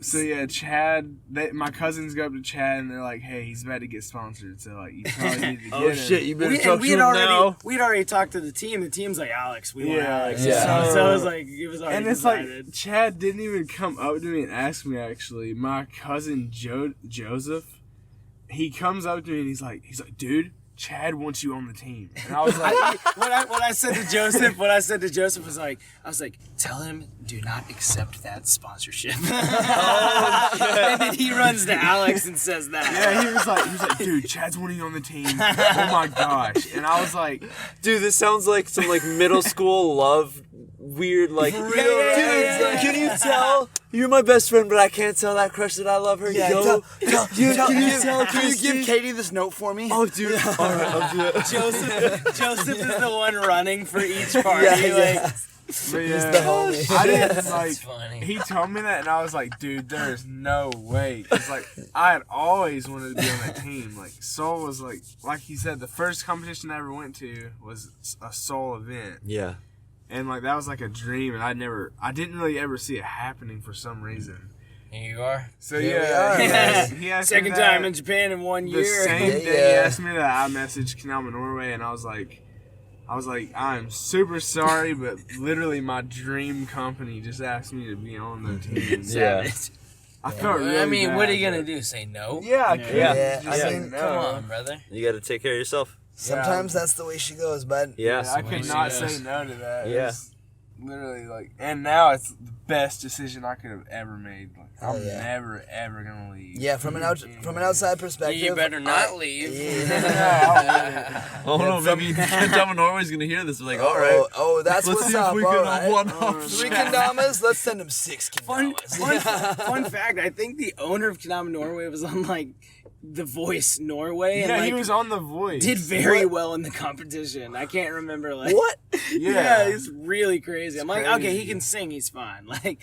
so yeah, Chad. My cousins go up to Chad and they're like, "Hey, he's about to get sponsored, so like you probably need to get him." shit! You better we talk to him now. had already talked to the team. The team's like, Alex, we want Yeah, Alex. yeah. So it was like it was already And it's decided. like Chad didn't even come up to me and ask me. Actually, my cousin Joseph, he comes up to me and he's like, dude, Chad wants you on the team. And I was like, what I said to Joseph, was like, I was like, tell him do not accept that sponsorship. And then he runs to Alex and says that. yeah, he was like, dude, Chad's wanting you on the team. Oh my gosh. And I was like, Dude, this sounds like some like middle school love weird like dude, can you tell you're my best friend, but I can't tell that crush that I love her. Yo, Can you give Katie this note for me? oh dude, all right, I'll do it. Joseph is the one running for each party. but yeah, the homie. I didn't like. funny. He told me that, and I was like, dude, there's no way. Cause like I had always wanted to be on that team. Like Soul was like he said, the first competition I ever went to was a Soul event. Yeah. And like that was like a dream, and I didn't really ever see it happening for some reason. Here you are. So Here we yeah, are. he asked me Second that. time in Japan in 1 The year. same Yeah, day he yeah. asked me that, I messaged Kendama Norway, and I was like, I'm super sorry, but literally my dream company just asked me to be on their team. Yeah. I felt really I mean, bad, what are you but- gonna do? Say no? Yeah, I could. Yeah, Just I say mean, no. Come on, brother. You got to take care of yourself. Sometimes that's the way she goes, bud. Yeah. I could Yes. not say no to that. It Yeah. was literally like, and now it's the best decision I could have ever made. Like, Oh, I'm yeah. never ever gonna leave. Yeah, from an outside perspective. You better not leave. Yeah. Oh no, maybe Dama Norway's gonna hear this. We're like, all right. Oh, that's Let's what's see up. if we all can right. one up. 3 kendamas. Let's send him 6 Fun, kendamas. fun fact, I think the owner of Kendama Norway was on like The Voice Norway and Yeah, like he was on The Voice. did very well in the competition. I can't remember like What? Yeah, it's really crazy. I'm like, okay, crazy. he can sing, he's fine. Like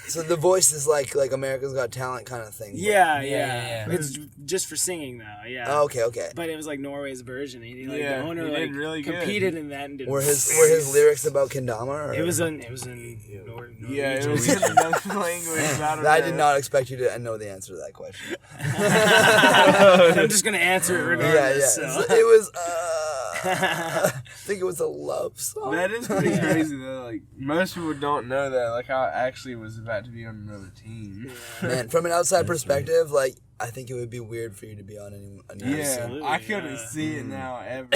So The Voice is like America's Got Talent kind of thing. yeah. yeah. It's just for singing though, yeah. Oh, okay. But it was like Norway's version. He like Yeah, the owner he like did really good. competed in that and did Were his lyrics about Kendama? Or? It was in Yeah, it Norwegian. was in another language. I did not expect you to know the answer to that question. I'm just gonna answer it Yeah, regardless. yeah. So. It was. I think it was a love song. That is pretty crazy though. Like most people don't know that. Like I actually was about to be on another team. Man, from an outside perspective, like I think it would be weird for you to be on any. Yeah, I couldn't see it now ever.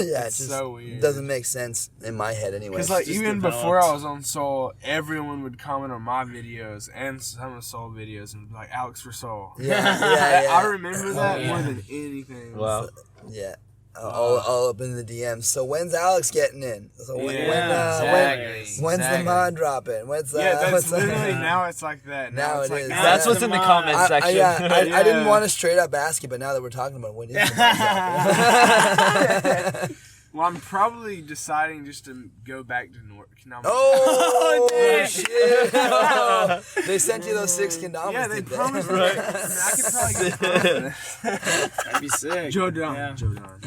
Yeah, It's just so weird. doesn't make sense in my head anyway. Because like just even developed. before I was on Soul, everyone would comment on my videos and some of Soul videos and be like Alex for Soul. yeah. I remember that yeah. more than anything. Wow. Yeah. All up in the DMs. So when's Alex getting in? So Exactly. when's the Exactly. mod dropping? What's Yeah, that's what's literally now it's like that. Now it's it like is. That's what's in the comment section. I didn't want to straight up ask you, but now that we're talking about it, when is the mod dropping? Well, I'm probably deciding just to go back to Kendama. Oh, dang. shit! They sent you those 6 Kendamas. Yeah, they did they? promised me. I could probably get confident. That'd be sick. Jodan. Yeah. Jodan.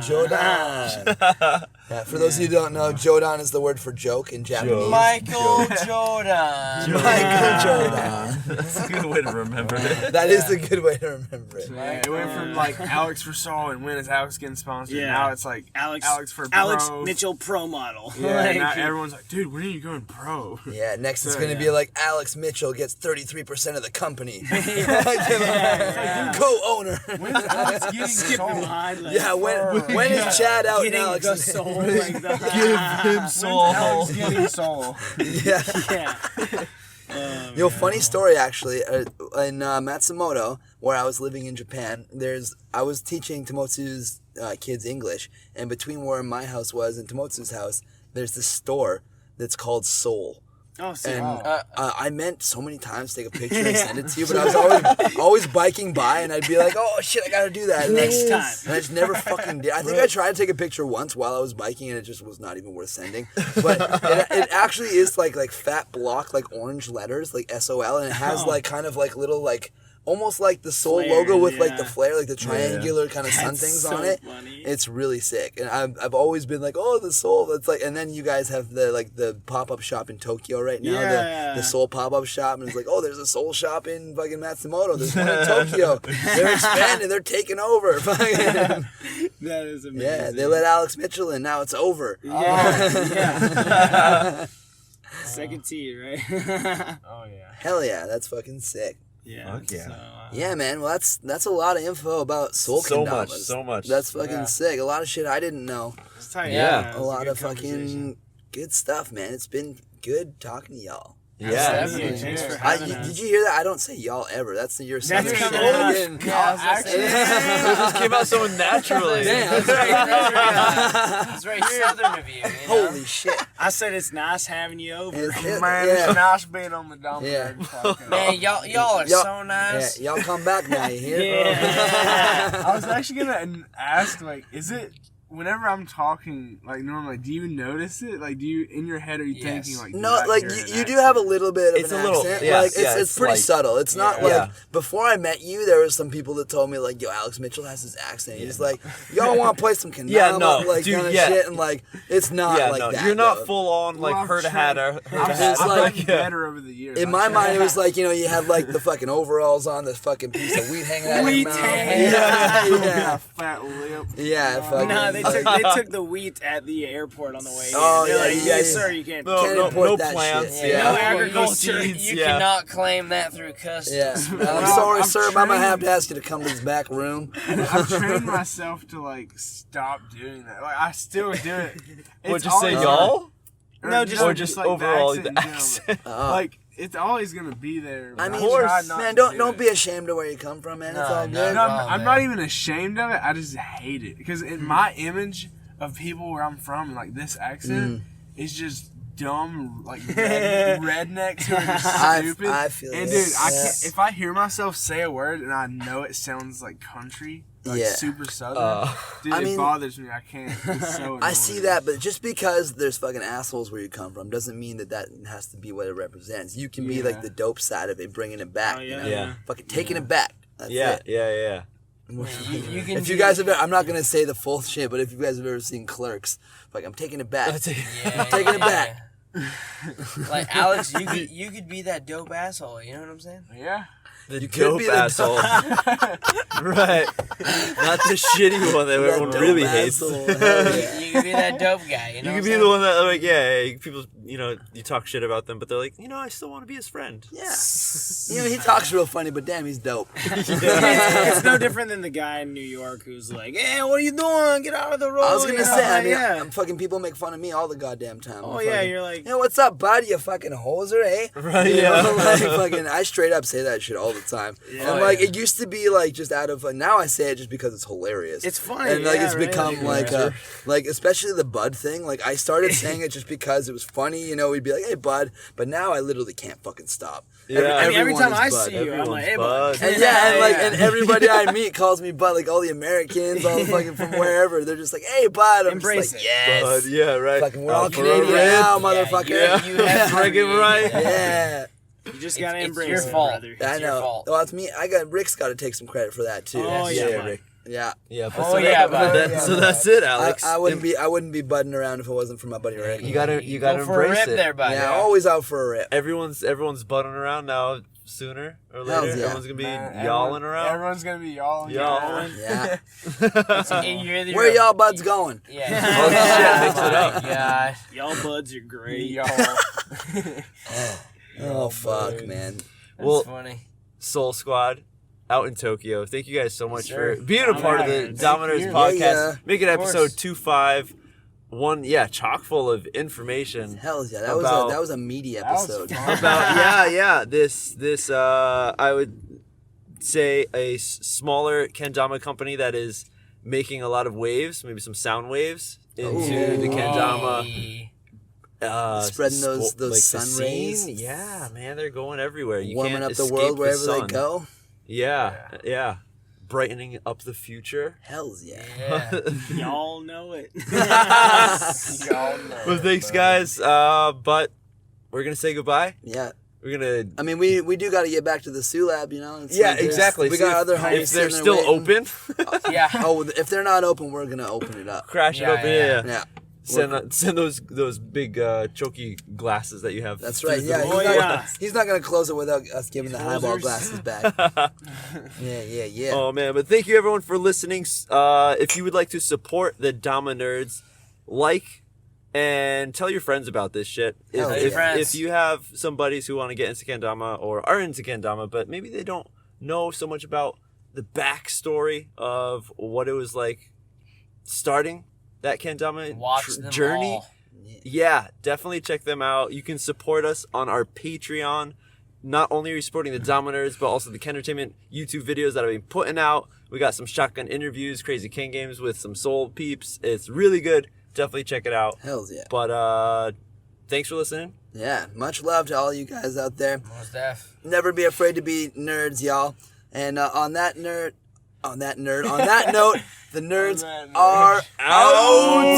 Jodan. Jodan. Yeah, for those of you who don't know, Jodan is the word for joke in Japanese. Michael Jordan. Michael Jordan. That's a good way to remember it. That is a good way to remember it. Yeah, it went from like Alex for Soul and when is Alex getting sponsored? Yeah. Now it's like Alex for Alex pro. Mitchell Pro Model. Yeah, Like, now everyone's like, dude, when are you going pro? Yeah, next it's So, going to yeah. be like Alex Mitchell gets 33% of the company. yeah. Co-owner. When's Alex getting Skipping Soul? behind. Like, Yeah, when is Chad out and getting Alex? the soul. Like the, Give him soul. Alex getting Soul. Yeah. yeah. Yo, funny story actually. In Matsumoto, where I was living in Japan, I was teaching Tomotsu's kids English, and between where my house was and Tomotsu's house, there's this store that's called Soul. Oh, sick. And I meant so many times to take a picture and send it to you, but I was always biking by, and I'd be like, "Oh shit, I gotta do that." And Next time. and I just never fucking did. I think I tried to take a picture once while I was biking, and it just was not even worth sending. But it actually is like fat block, like orange letters, like SOL, and it has like kind of like little like. Almost like the Soul Flares, logo with like the yeah. flare, like the triangular kind of sun That's things so on it. funny. It's really sick, and I've always been like, oh, the Soul. It's like, and then you guys have the pop up shop in Tokyo right now, Yeah. the Soul pop up shop, and it's like, oh, there's a Soul shop in fucking Matsumoto. There's one in Tokyo. They're expanding. They're taking over. Fucking- That is amazing. yeah, they let Alex Mitchell in. Now it's over. Yeah. Second T, right? Oh yeah. Hell yeah, that's fucking sick. Yeah. Fuck yeah. So, Yeah, man. Well, that's a lot of info about Soul So Kendamas. so much. That's fucking Yeah. sick. A lot of shit I didn't know. it's tight. Yeah. It A was lot good of fucking conversation. good stuff, man. It's been good talking to y'all. Yeah. Definitely. Thanks for having us. Did you hear that? I don't say y'all ever. That's your That's southern coming shit out. again. Actually, It just came out so naturally. Damn. It's very southern of you. You know? Holy shit. I said it's nice having you over. man, it's nice being on the Dama Yeah. Nerds podcast. Man, y'all are Y'all- so nice. Yeah, y'all come back now, you hear? Yeah. I was actually gonna ask, like, is it whenever I'm talking, like, normally, do you notice it? Like, do you in your head are you Yes. thinking like? No, did I like hear you, an you do accent? have a little bit of It's an a little- accent. yeah, like yeah, it's it's pretty like- subtle. It's not like Yeah. before I met you, there was some people that told me like, "Yo, Alex Mitchell has his accent." He's like, "Y'all want to play some Kendama, Yeah, no, like dude, kind of yeah. shit," and like it's not Yeah, like no, that. you're not though. full on like Well, I've herd a tried- hatter. I've It's just like- gotten better over the years. In my mind, it was like, you know, you have like the fucking overalls on, the fucking piece of wheat hanging out of Wheat your mouth. hanging Yeah, got yeah, a fat lip. yeah. Fucking, No, they took the wheat at the airport on the way. Oh, in. They're yeah, like, yeah, yes, yeah. sir, you can't. No, Can't no, import no that plants. shit. Yeah. No No agriculture. seeds, You yeah. cannot claim that through customs. Yeah, I'm Well, sorry, I'm sir, but I'm gonna trained- have to ask you to come to this back room. I've trained myself to like stop doing that. Like I still do it. Would It's you say always- y'all? No, Or just overall in the general. accent? Like it's always gonna be there. I but mean, try not man, to don't do be ashamed of where you come from, man. It's No, all no, good. No, wrong, I'm man. not even ashamed of it. I just hate it because in my image of people where I'm from, like this accent is just dumb, like rednecks who are just stupid. I feel and it. dude, I Yeah. can't. If I hear myself say a word and I know it sounds like country, like Yeah. super southern, dude, I mean- it bothers me. I can't. It's so I see annoying. that, but just because there's fucking assholes where you come from doesn't mean that has to be what it represents. You can be Yeah. like the dope side of it, bringing it back. Oh, you yeah. know? Yeah. Fucking taking it back. That's Yeah, it. yeah. You can If do- you guys have, I'm not gonna say the full shit, but if you guys have ever seen Clerks, like I'm taking it back. Yeah, taking it back. yeah. Like Alex, you could be that dope asshole. You know what I'm saying? Yeah. The You could dope be the asshole. Right. Not the shitty one that everyone dope really hates. asshole. Hell yeah. You can be that dope guy. You know You what could I'm be the one that, like, yeah, people, you talk shit about them, but they're like, I still want to be his friend. Yeah. He talks real funny, but damn, he's dope. It's no different than the guy in New York who's like, "Hey, what are you doing? Get out of the road." I was gonna say, yeah. I'm fucking people make fun of me all the goddamn time. Oh I'm yeah, fucking, you're like, what's up, bud? You fucking hoser, eh? Right, You yeah. know, like, fucking, I straight up say that shit all the time. Yeah. And like, it used to be like just out of, now I say it just because it's hilarious. It's funny, and like yeah, it's right? become like especially the bud thing. Like I started saying it just because it was funny. We'd be like, "Hey, bud," but now I literally can't fucking stop. Yeah. every everyone time is I bud. see you, I'm Everyone's like, "Hey, bud. bud." And and everybody I meet calls me bud. Like all the Americans, all the fucking from wherever, they're just like, "Hey, bud." I'm Embrace just like, it. "Yes." But, yeah, right. Fucking, we're all For a Canadian rip. now, motherfucker. Yeah, You have to friggin' be- right. Yeah. You just gotta It's embrace your it, fault. brother. I It's your know. fault. Well, it's me. Rick's got to take some credit for that too. Oh Yeah, yeah, Rick. Yeah. Yeah, but Oh, so, yeah, that, bud. that- so that's it, Alex. I wouldn't be budding around if it wasn't for my buddy Rick. You gotta Go for a embrace rip it. there, bud. Yeah, always out for a rip. Everyone's budding around now. Sooner or Hells later, yeah. everyone's gonna be Man, y'alling around. Everyone's gonna be y'alling. Y'all. Yeah. And you're either Where y'all buds going? Yeah. Oh, shit, mix it up. God. Y'all buds are great. Y'all. Oh fuck, man. That's Well, funny. Soul Squad out in Tokyo. Thank you guys so much sir. for being a part of the Thank Dama Nerds you. podcast. Yeah. Make it Of episode course. 25. One, chock full of information. Hell yeah, About- that was a meaty That was episode. fun. About this I would say a smaller kendama company that is making a lot of waves, maybe some sound waves into Ooh. the kendama. Hey. Spreading those the sun scene. rays. Yeah, man, they're going everywhere. You Warming can't up the escape world wherever they sun. go. Yeah. Brightening up the future. Hells yeah. Yeah. Y'all know it. Y'all know. Well, thanks, guys. But we're gonna say goodbye. Yeah. We're gonna. I mean, we do got to get back to the Sioux Lab, It's Yeah, like there's- exactly. We See, got other if homies they're sitting still there waiting. open, Yeah. Oh, if they're not open, we're gonna open it up. crash it Yeah, open. yeah. Yeah. Yeah, Send those big choky glasses that you have. that's through right. the Yeah, Oh, he's, not, yeah. he's not gonna close it without us giving the highball Closers. glasses back. Yeah. Oh man, but thank you everyone for listening. If you would like to support the Dama Nerds, like and tell your friends about this shit. Hell If, yeah. if, Friends. if you have some buddies who want to get into kendama or are into kendama, but maybe they don't know so much about the backstory of what it was like starting that kendama Watch them journey. all. Yeah, definitely check them out. You can support us on our Patreon. Not only are you supporting the Dominers, but also the Kentertainment YouTube videos that I've been putting out. We got some shotgun interviews, Crazy King games with some soul peeps. It's really good. Definitely check it out. Hells yeah. But thanks for listening. Yeah, much love to all you guys out there. Most def. Never be afraid to be nerds, y'all. And on that note, the nerds that note. are out.